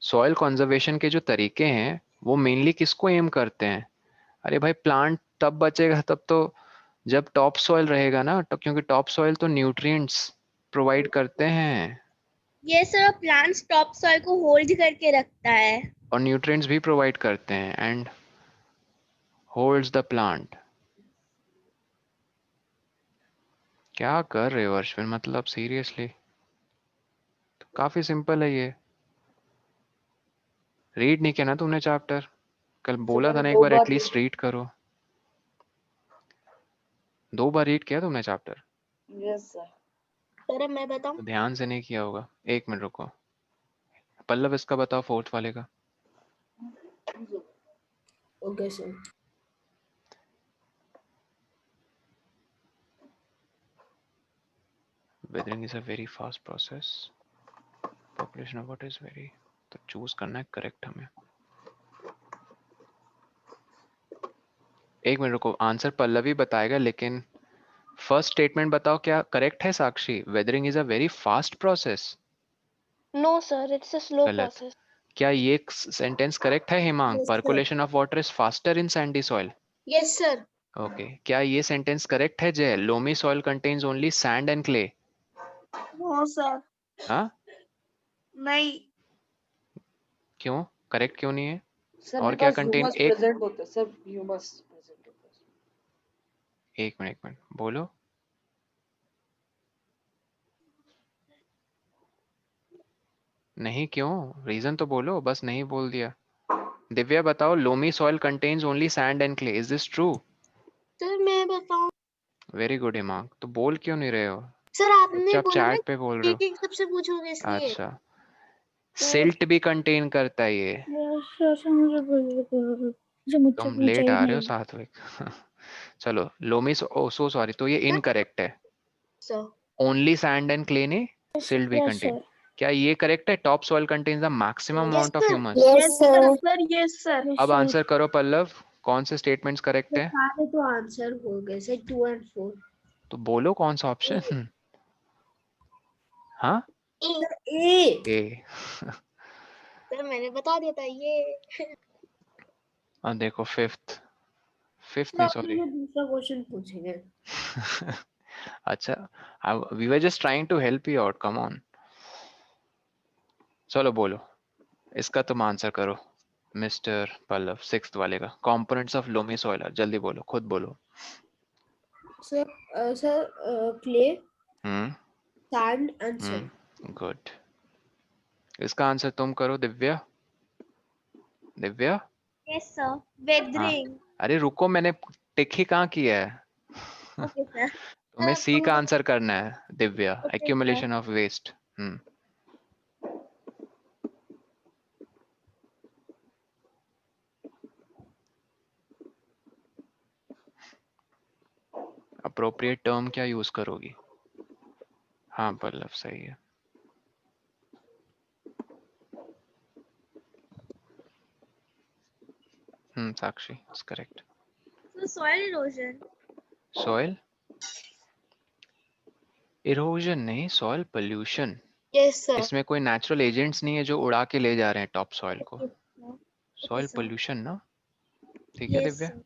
सॉइल कंजर्वेशन के जो तरीके हैं वो मेनली किसको एम करते हैं? अरे भाई प्लांट तब बचेगा तब तो जब टॉप सॉइल रहेगा ना, तो क्योंकि टॉप सॉइल तो न्यूट्रिएंट्स प्रोवाइड करते हैं ये सर प्लांट्स टॉप सॉइल को होल्ड करके रखता है। और न्यूट्रिएंट्स भी प्रोवाइड करते हैं एंड होल्ड्स द प्लांट। क्या कर रहे हो अश्विन, मतलब सीरियसली? तो काफी सिंपल है ये। रीड नहीं किया ना तुमने चैप्टर? कल बोला था ना एक बार एटलीस्ट रीड करो। 2 बार रीड किया तुमने चैप्टर? Yes sir. सर मैं बताऊं? तो ध्यान से नहीं किया होगा। 1 मिनट रुको। पल्लव इसका बताओ, फोर्थ वाले का। Okay sir. Weathering is a very fast process. Population of water is very, तो चूज करना है करेक्ट हमें। 1 मिनट रुको, आंसर पल्लवी बताएगा, लेकिन फर्स्ट स्टेटमेंट बताओ क्या करेक्ट है Sakshi? Weathering is a very fast process. No sir, it's a slow गलत। प्रोसेस। क्या ये सेंटेंस करेक्ट है Himang? Yes, sir. Percolation of water is faster in sandy soil. Yes sir. Okay. क्या ये सेंटेंस करेक्ट है Jay? Loamy soil contains only sand and clay. No sir, हाँ, नहीं। क्यों करेक्ट क्यों नहीं है? सर और क्या बिकॉज कंटेन? ह्यूमस एक प्रेजेंट होता है सर, ह्यूमस प्रेजेंट होता है। एक मिनट बोलो। नहीं क्यों, रीजन तो बोलो, बस नहीं बोल दिया। दिव्या बताओ, loamy soil contains only sand and clay, is this true? Sir मैं बताऊं? वेरी गुड हिमांक, तो बोल क्यों नहीं रहे हो? सर आपने चुपचाप बोला ना चैट पे बोल रहे एक एक सबसे पूछोगे हो। इसलिए। अच्छा, सिल्ट भी कंटेन करता है ये। तुम लेट आ रहे हो साथ में। चलो लोमी, सो सॉरी, तो ये इनकरेक्ट है। Sir only sand and clay ने सिल्ट भी कंटेन। क्या ये करेक्ट है? Top soil contains the maximum amount of humus. Yes, sir. Sir yes sir. अब आंसर करो पल्लव, कौन से स्टेटमेंट्स करेक्ट है? सारे तो आंसर हो गए सर, 2 और 4। तो बोलो कौन सा ऑप्शन? हाँ, ए। ए। सर मैंने बता दिया था ये। देखो फिफ्थ नहीं, सर सॉरी। मुझे दूसरा क्वेश्चन पूछेंगे। अच्छा, we were just trying to help you out, come on. चलो बोलो, इसका तुम आंसर करो मिस्टर पल्लव, 6th वाले का, कंपोनेंट्स ऑफ लोमी सॉइल, जल्दी बोलो, खुद बोलो। Sir clay, hmm sand and soil. Good. इसका आंसर तुम करो दिव्या। Divya, Yes, sir. हाँ, Weathering. अरे रुको, मैंने टिक ही कहाँ किया है। Okay, sir. तुम्हें सी का आंसर करना है Divya, Okay, sir. Accumulation of waste. Appropriate term क्या यूज करोगी? हाँ पल्लव सही है। Sakshi is correct. So soil erosion. Soil erosion नहीं, सॉइल पोल्यूशन। Yes, sir. इसमें कोई नेचुरल एजेंट्स नहीं है जो उड़ा के ले जा रहे हैं टॉप सॉइल को। Okay, sir. Soil sir. Pollution ना, ठीक है Yes, दिव्या। sir.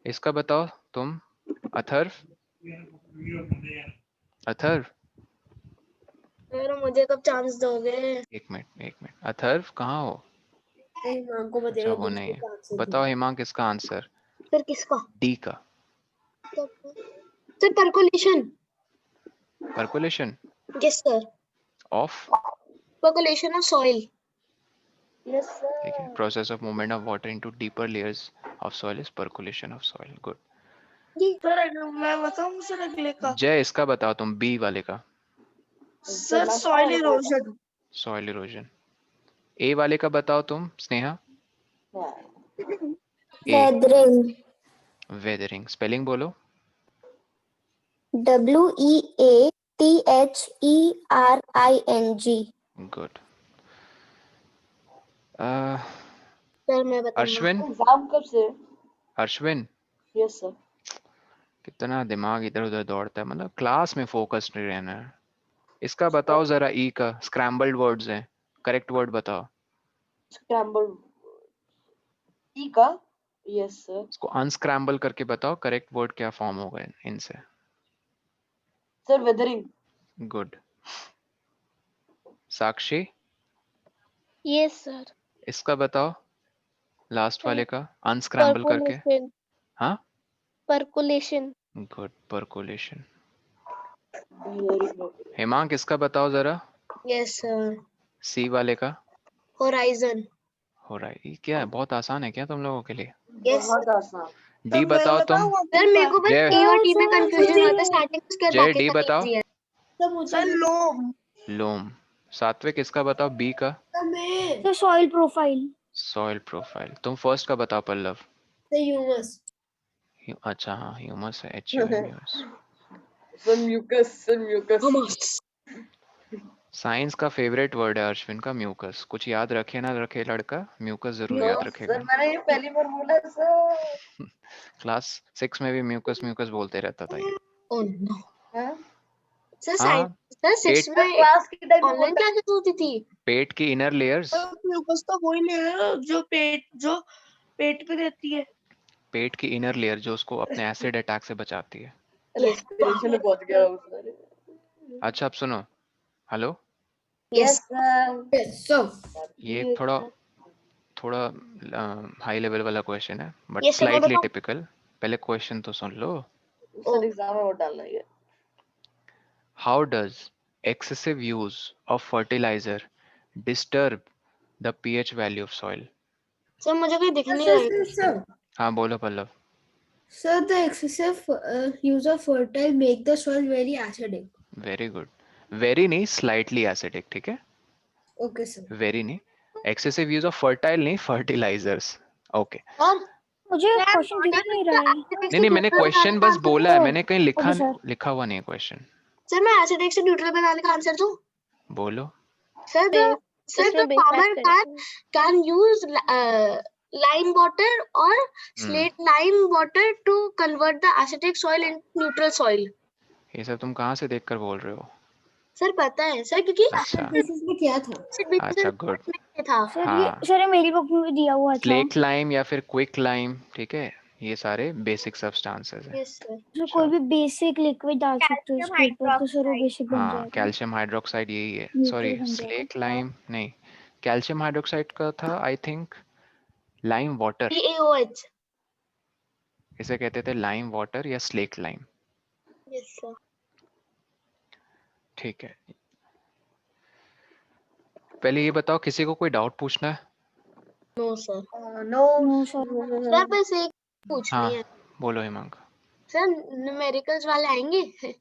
इसका बताओ तुम, अथर्व। अथर्व, सर मुझे कब चांस दोगे? एक मिनट, अथर्व कहाँ हो? हिमांक को अच्छा बताइए वो नहीं है, बताओ हिमांक इसका आंसर। सर किसका? डी का, sir percolation. Percolation yes sir, of, percolation of soil. Yes ठीक है, sir. Process of movement of water into deeper layers of soil is percolation of soil. Good. Sir मैं बताऊं सर अगले का? जय, इसका बताओ तुम, बी वाले का। Sir soil erosion. Soil erosion. A वाले का बताओ तुम Sneha. A, Weathering. Weathering, spelling बोलो। WEATHERING. गुड। सर मैं बताऊंगा। अश्विन, एग्जाम कब से? Ashwin yes sir. कितना दिमाग इधर उधर दौड़ता है, मतलब क्लास में फोकस नहीं रहना है। इसका बताओ जरा, ई का, स्क्रैम्बल्ड वर्ड्स हैं, करेक्ट वर्ड बताओ। स्क्रैम्बल ई का? Yes sir. इसको अनस्क्रैम्बल करके बताओ, करेक्ट वर्ड क्या फॉर्म होगा इनसे। Sir weathering. गुड। साक्षी, Yes, sir. इसका बताओ, लास्ट वाले का, अनस्क्रैम्बल करके। Percolation. हाँ Percolation. Good, percolation. Very good. Hemank इसका बताओ जरा, यस सर, सी वाले का। होराइजन। हो रहा है, ये क्या है, बहुत आसान है क्या तुम लोगों के लिए? यस बहुत आसान। डी बताओ तुम। सर मेरे को बस जय, ए और टी में कंफ्यूजन हुआ था स्टार्टिंग में, उसके बाद जय बाकी डी सब बताओ। easy है। सर मुझे सर लोम। लोम। सात्विक इसका बताओ, बी का। मैं The soil profile. Soil profile. तुम फर्स्ट का बताओ पल्लव। Sir humus. अच्छा हाँ, ह्यूमस है, HUMUS। Sir mucus, sir mucus. Science का फेवरेट वर्ड है अश्विन का, म्यूकस। कुछ याद रखे ना रखे लड़का, म्यूकस जरूर याद सर रखेगा। मैंने ये पहली बार बोला सर। क्लास 6 में भी म्यूकस म्यूकस बोलते रहता था ये। Oh no. हाँ? सर हाँ, साइंस, सर 6 सर में क्लास के टाइम में ऑनलाइन बोलता क्लासेस होती थी। पेट की इनर लेयर्स, म्यूकस तो वही ले रहे हो जो पेट पे रहती है। पेट की इनर लेयर जो उसको अपने एसिड अटैक से बचाती है। रेस्पिरेशन में पहुंच गया वो सर। अच्छा अब सुनो, हेलो, यस सर। सर ये थोड़ा हाई लेवल वाला क्वेश्चन है, बट Yes, sir, मैं स्लाइटली बताऊं? टिपिकल। पहले क्वेश्चन तो सुन लो। सर एग्जाम में वो डालना ही है। How does excessive use of fertilizer disturb the pH value of soil? Sir मुझे कोई दिख नहीं रहा है। सर हाँ बोलो Pallav. Sir, the excessive use of fertile make the soil very acidic. Very good. Very नहीं, स्लाइटली एसिडिक, ठीक है। Okay, sir. वेरी नहीं, एक्सेसिव यूज ऑफ फर्टाइल नहीं, फर्टिलाइजर्स। ओके, और मुझे क्वेश्चन दिख नहीं रहा है। नहीं मैंने क्वेश्चन बस बोला है, मैंने कहीं Okay, sir. लिखा हुआ नहीं है क्वेश्चन। सर मैं एसिडिक से न्यूट्रल बनाने का आंसर दूं? बोलो। Sir the farmer can use lime water or slate lime water to convert the acidic soil into neutral soil. ये सब तुम कहाँ से देखकर बोल रहे हो? सर पता है सर, क्योंकि अच्छा Thesis में क्या था? अच्छा, गुड। था। सर हाँ, ये मेरी बुक में भी दिया हुआ था। स्लेट लाइम या फिर क्विक लाइम, ठीक है, ये सारे बेसिक सब्सटेंसेस है। Yes sir. तो कोई भी बेसिक लिक्विड डाल सकते हो उसके ऊपर तो सर वो बेसिक बन हाँ, जाएगा। कैल्शियम हाइड्रोक्साइड यही है। सॉरी, न्यूट्रल बन जाएगा। स्लेक लाइम नहीं, कैल्शियम हाइड्रोक्साइड का था I think lime water, PaOH। इसे कहते थे लाइम वाटर या स्लेक लाइम। Yes sir. ठीक है, पहले ये बताओ किसी को कोई डाउट पूछना है? No sir. No no sir. Sir बस एक पूछनी हाँ है बोलो हिमांक। सर, न्यूमेरिकल्स वाले आएंगे?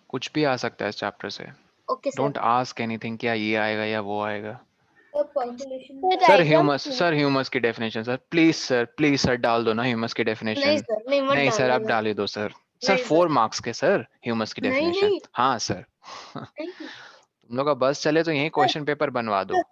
कुछ भी आ सकता है इस चैप्टर से, okay sir. Don't ask anything क्या ये आएगा या वो आएगा। population सर ह्यूमस की डेफिनेशन सर प्लीज सर डाल दो ना ह्यूमस की नहीं डेफिनेशन। सर, नहीं मत नहीं सर डालना आप सर। डाल ही दो सर। सर नहीं 4 सर। मार्क्स के सर ह्यूमस की नहीं डेफिनेशन। नहीं हाँ सर नहीं। तुम लोग का बस चले तो यही क्वेश्चन पेपर बनवा दो।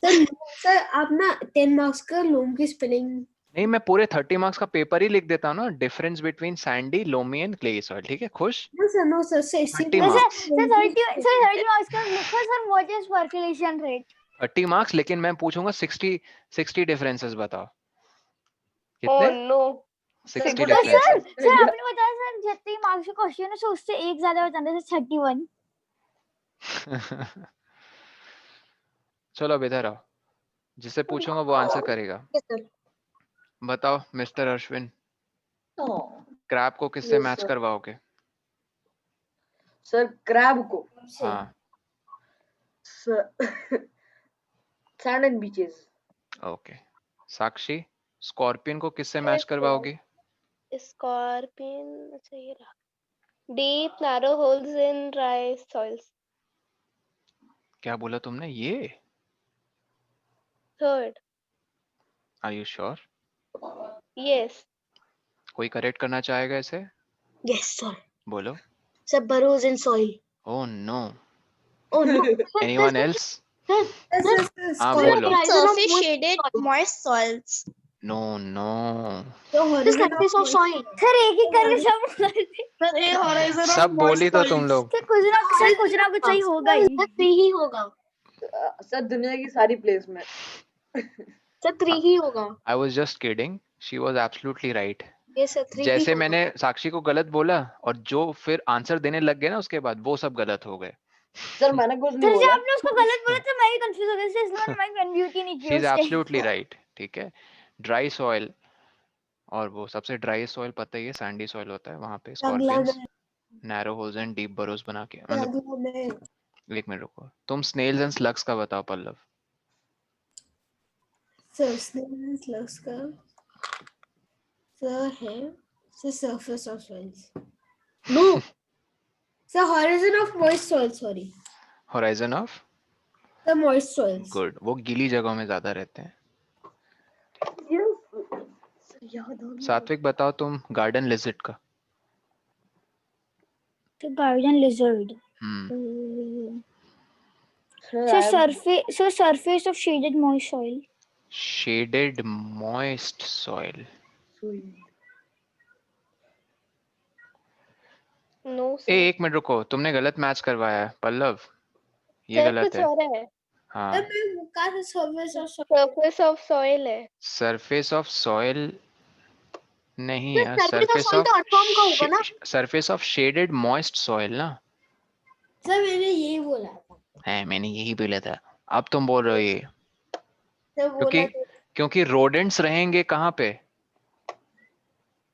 सर आप ना 10 मार्क्स का लोम की स्पेलिंग। नहीं मैं पूरे 30 मार्क्स का पेपर ही लिख देता हूँ ना, difference between Sandy loamy and clay soil. ठीक है खुश। नो सर से 30 मार्क्स, सर 30 मार्क्स का लिखो sir what is percolation rate. 30 marks, लेकिन मैं पूछूंगा 60 डिफरेंसेस बताओ कितने। No 60 sir differences. सर आपने बताया सर जितने मार्क्स का क्वेश्चन है सो उससे एक ज्यादा बताना है 31। चलो अब इधर आओ, जिससे पूछूंगा वो आंसर करेगा। Yes sir. बताओ मिस्टर अश्विन, नो क्रैब को किससे Yes, मैच sir. करवाओगे? सर क्रैब को हाँ sand and beaches. Okay. Sakshi, scorpion को किससे मैच करवाओगी? स्कॉर्पियन, अच्छा ये रहा, deep narrow holes in dry soils. क्या बोला तुमने? ये third. Are you sure? Yes. कोई करेक्ट करना चाहेगा इसे? Yes sir. बोलो। Sir burrows in soil। Oh no, Oh no। Anyone else? Sir हाँ बोलो। Surface shaded moist soils. No no, तो The surface of soil। Sir एक ही करके सब सर ए होराइजन सब बोली तो तुम लोग। सर कुछ ना कुछ सही होगा ही। सर 3 ही होगा। सर दुनिया की सारी प्लेस में। सर 3 ही होगा। I was just kidding, she was absolutely right. Yes sir 3 ही जैसे होगा। मैंने साक्षी को गलत बोला और जो फिर आंसर देने लग गए ना उसके बाद वो सब गलत हो गए। सर मैंने कुछ नहीं सर जब बोला। आपने उसको गलत बोला तो मैं ही कंफ्यूज हो गई इसलिए मैं कन्फ्यूज ही नहीं शी किया इज उस टाइम। Absolutely right. ठीक है, ड्राई सॉइल, और वो सबसे ड्राई सॉइल पता ही है सैंडी सॉइल होता है, वहां पे scorpions narrow holes and deep burrows बना के मतलब। एक मिनट रुको, तुम स्नेल्स एंड स्लग्स का बताओ पल्लव। सर स्नेल्स लग्स का सर है sir surface of soils। No। Sir horizon of moist soil, sorry। Horizon of, The moist soils। Good, वो गीली जगहों में ज्यादा रहते हैं। सर याद आ गया। सात्विक बताओ तुम गार्डन लिजिट का। तो garden lizard. Surface of shaded moist soil. Shaded moist soil, no एक मिनट रुको, तुमने गलत मैच करवाया है पल्लव, ये गलत कुछ है। और है। हाँ सर मैं कहा surface of soil। Surface of soil है। सरफेस ऑफ सॉइल नहीं सर यार, surface of soil तो earthworm का होगा ना। Surface of shaded moist soil ना सर मैंने यही बोला था। है, मैंने यही बोला था। अब तुम बोल रहे हो ये, सर बोला था। क्योंकि रोडेंट्स रहेंगे कहाँ पे?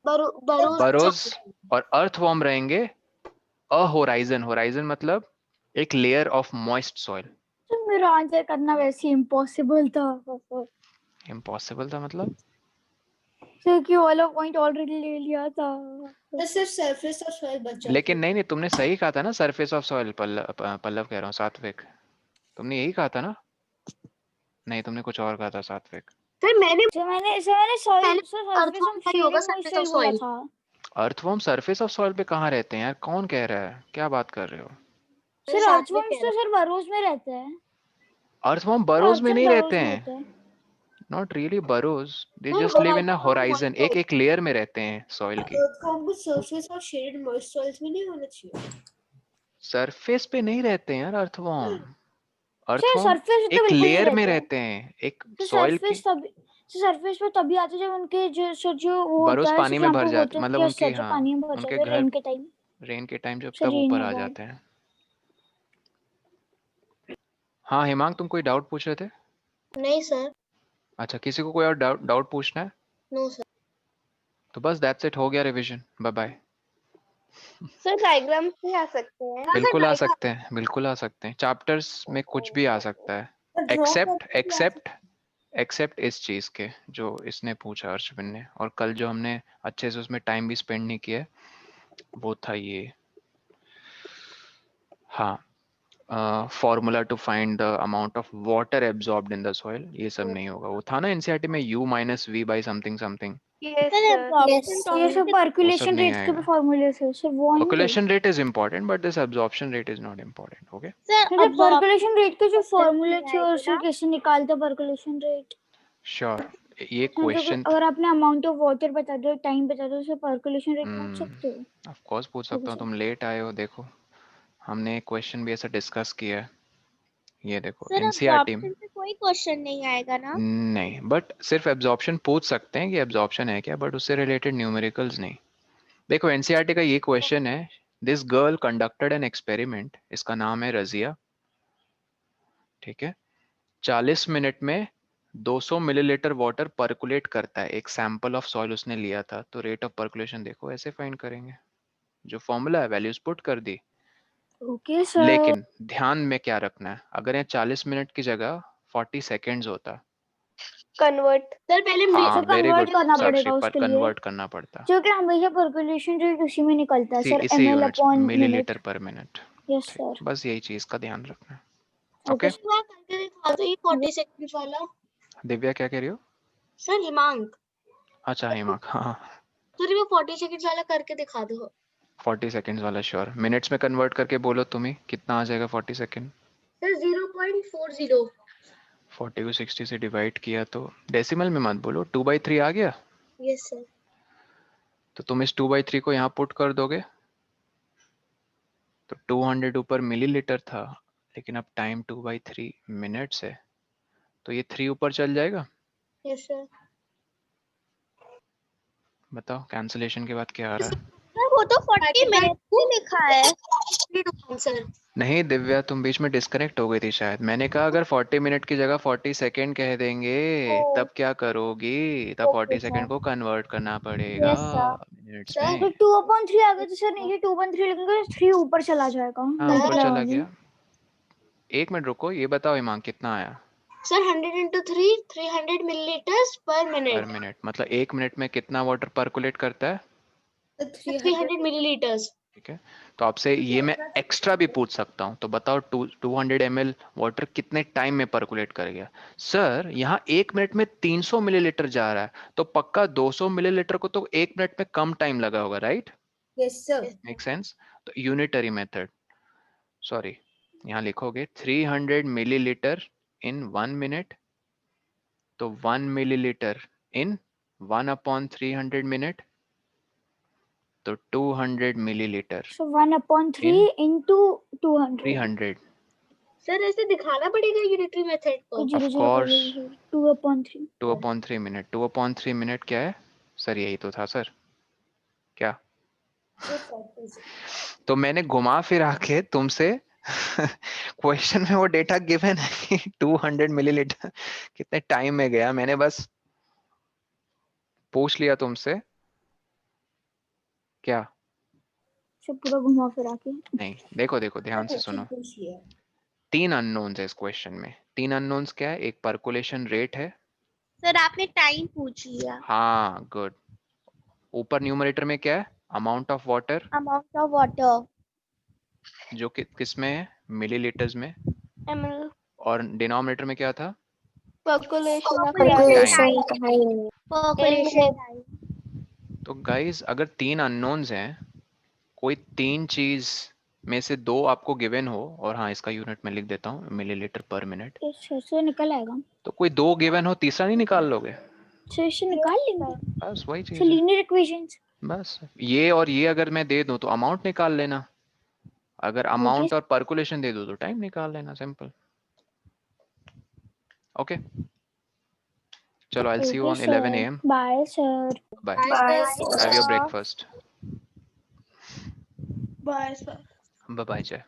burrows। बरोज, और अर्थवॉर्म रहेंगे अ होराइजन। होराइजन मतलब एक लेयर ऑफ मॉइस्ट सॉइल। तो मेरा आंसर करना वैसे इम्पॉसिबल था इम्पॉसिबल था मतलब? क्योंकि वाला पॉइंट ऑलरेडी ले लिया था। तो सिर्फ surface of soil बचा। लेकिन नहीं तुमने सही कहा था ना, सरफेस ऑफ सॉइल। पल्लव कह रहा हूँ, सात्विक तुमने यही कहा था ना? नहीं तुमने कुछ और कहा था सात्विक। सर मैंने मैंने सॉइल सरफेस earthworm ऑफ का ही होगा शेडेड surface मॉइस्ट of बोला soil। था। अर्थवॉर्म सरफेस ऑफ सॉइल पे कहाँ रहते हैं यार? कौन कह रहा है, क्या बात कर रहे हो? सर साथ में अर्थवर्म्स कह तो सर बरोज में रहते हैं। अर्थवॉर्म बरोज में नहीं रहते हैं, रहते हैं। Not really burrows, they No, just live in a horizon of horizon, moist एक लेयर में रहते हैं सॉइल की। earthworm को surface of shaded moist soils में नहीं होना चाहिए। सरफेस पे नहीं रहते हैं यार अर्थवॉर्म। सर अर्थवॉर्म सरफेस तो एक बिल्कुल नहीं लेयर में रहते हैं। रहते हैं, एक तो सॉइल की। सरफेस तभी सरफेस पे तभी आते जब उनके जो वो बरोस होता है पानी में भर जाते, मतलब यस उनके, सर, जो हाँ, पानी में भर उनके जाते हैं घर रेन के टाइम। रेन के टाइम जब सर तब रेन ऊपर के आ बाद। जाते हैं। हाँ हिमांग, तुम कोई डाउट पूछ रहे थे? नहीं सर। अच्छा, किसी को कोई और डाउट पूछना है? No sir. तो बस दैट्स इट, हो गया revision, bye bye. Sir diagram से आ सकते हैं। बिल्कुल आ सकते हैं, बिल्कुल आ सकते हैं, चैप्टर्स में कुछ भी आ सकता है, एक्सेप्ट इस चीज के जो इसने पूछा अर्शविन ने, और कल जो हमने अच्छे से उसमें टाइम भी स्पेंड नहीं किया, वो था ये, हाँ, formula to find the amount of water absorbed in the soil, ये सब नहीं होगा। वो था ना एनसीईआरटी में U minus V by something something, yes sir sir. absorption ये सब topic वो सब पर्कुलेशन नहीं रेट्स के भी आएगा। फॉर्मूले थे सर, वो आएंगे। Percolation rate is important but this absorption rate is not important. Okay, sir मतलब पर्कुलेशन रेट के जो absorption फॉर्मूले थे आएगा उससे ना? कैसे निकालते पर्कुलेशन रेट। श्योर, ये मतलब क्वेश्चन अगर आपने अमाउंट ऑफ वाटर बता दो, टाइम बता दो, उससे पर्कुलेशन रेट पूछ सकते हो। ऑफ कोर्स पूछ सकता हूँ, तुम लेट आए हो, देखो हमने क्वेश्चन भी ऐसा डिस्कस किया है, ये देखो सर एनसीईआरटी में। absorption से कोई क्वेश्चन नहीं आएगा ना? नहीं, बट सिर्फ एब्जॉर्प्शन पूछ सकते हैं कि एब्जॉर्प्शन है क्या, बट उससे रिलेटेड न्यूमेरिकल्स नहीं। देखो एनसीईआरटी का ये क्वेश्चन है, this girl conducted an experiment, इसका नाम है रजिया, ठीक है, 40 मिनट में 200 मिलीलीटर वाटर पर्कुलेट करता है, एक सैंपल ऑफ सॉइल उसने लिया था, तो रेट ऑफ पर्कुलेशन देखो ऐसे फाइंड करेंगे, जो फॉर्मूला है वैल्यूज पुट कर दी। Okay sir. लेकिन ध्यान में क्या रखना है, अगर यहाँ 40 मिनट की जगह 40 सेकेंड्स होता, कन्वर्ट। सर पहले हाँ वेरी कन्वर्ट गुड करना साक्षी, पड़ेगा पर उसके लिए, कन्वर्ट करना पड़ता, क्योंकि हमेशा पर्कुलेशन रेट उसी में निकलता है सर, इसी ml units, upon millilitre minute. पर मिनट। Yes sir. बस यही चीज का ध्यान रखना है। Okay okay, sir. हुआ करके दिखा दो ये 40 सेकंड्स वाला। दिव्या क्या कह रही हो? सर हिमांक, अच्छा हिमाक, हाँ, सर ये 40 सेकंड्स वाला करके दिखा दो। 40 सेकेंड्स वाला श्योर, मिनट्स में कन्वर्ट करके बोलो तुम ही, कितना आ जाएगा 40 सेकेंड? सर 0.40। 40 को 60 से डिवाइड किया तो, डेसिमल में मत बोलो, 2/3 आ गया, यस सर। तो तुम इस 2/3 को यहाँ पुट कर दोगे, तो 200 ऊपर मिलीलीटर था, लेकिन अब टाइम 2/3 मिनट्स है, तो ये 3 ऊपर चल जाएगा। Yes sir. बताओ कैंसिलेशन के बाद क्या आ रहा है? सर वो तो 40 मिनट में लिखा है। सर नहीं दिव्या, तुम बीच में डिस्कनेक्ट हो गई थी शायद, मैंने कहा अगर 40 मिनट की जगह 40 सेकेंड कह देंगे तब क्या करोगी, तब 40 सेकेंड को कन्वर्ट करना पड़ेगा यस सर। मिनट्स सर तो में। 2/3 आ गया तो सर नीचे 2/3 लिखेंगे, 3 ऊपर चला जाएगा, हाँ ऊपर मल्टीप्लाई चला होने। गया। एक मिनट रुको, ये बताओ हिमांक कितना आया सर 100 into 3 300 मिलीलीटर्स पर पर मिनट। मिनट, मतलब एक मिनट में कितना वाटर पर्कुलेट करता है? 300 मिलीलीटर्स। ठीक है, तो आपसे ये मैं एक्स्ट्रा भी पूछ सकता हूँ, तो बताओ 200 ml वाटर कितने टाइम में पर्कुलेट कर गया? सर यहाँ एक मिनट में 300 मिलीलीटर जा रहा है, तो पक्का 200 मिलीलीटर को तो एक मिनट में कम टाइम लगा होगा, right? Yes sir. Make sense? तो यूनिटरी मेथड, सॉरी, यहाँ लिखोगे 300 मिलीलीटर इन 1 मिनट, तो 1 मिलीलीटर इन 1/300 मिनट, तो 200 मिलीलीटर सो 1/3 इन into 200। 300। सर ऐसे दिखाना पड़ेगा यूनिटरी मेथड को। जीरो ऑफ जीरो कर कोर्स, लीजिए, 2/3। 2/3 मिनट, 2/3 मिनट क्या है सर? यही तो था सर, क्या? तो मैंने घुमा फिरा के तुमसे क्वेश्चन में वो डेटा गिवन है कि 200 मिलीलीटर कितने टाइम में गया, मैंने बस पूछ लिया तुमसे, क्या? सब पूरा घुमा फिरा के। नहीं, देखो देखो ध्यान से सुनो, 3 अननोन्स है इस क्वेश्चन में। 3 अननोन्स क्या है? एक पर्कुलेशन रेट है, सर आपने टाइम पूछ लिया। हाँ गुड। ऊपर न्यूमरेटर में क्या है? Amount of water, amount of water जो कि किस में है? मिलीलीटर्स में। ml और डिनोमिनेटर में क्या था? population of Population time. Population. तो गाइस अगर 3 अननोन्स हैं, कोई 3 चीज में से 2 आपको गिवन हो, और हाँ इसका यूनिट मैं लिख देता हूँ मिलीलीटर पर मिनट, तो 600 निकल आएगा, तो कोई 2 गिवन हो, तीसरा नहीं निकाल लोगे? 600 निकाल लेंगे। बस वही चीज सो है, लीनियर इक्वेशंस। बस ये और ये अगर मैं दे दूं तो अमाउंट निकाल लेना, अगर अमाउंट और पर्कुलेशन दे दूं तो टाइम निकाल लेना, सिंपल। ओके चलो, I'll see you on Okay, 11 sir. a.m. Bye, sir. Bye. Bye, Have your breakfast. Bye, sir. Bye bye, Jay.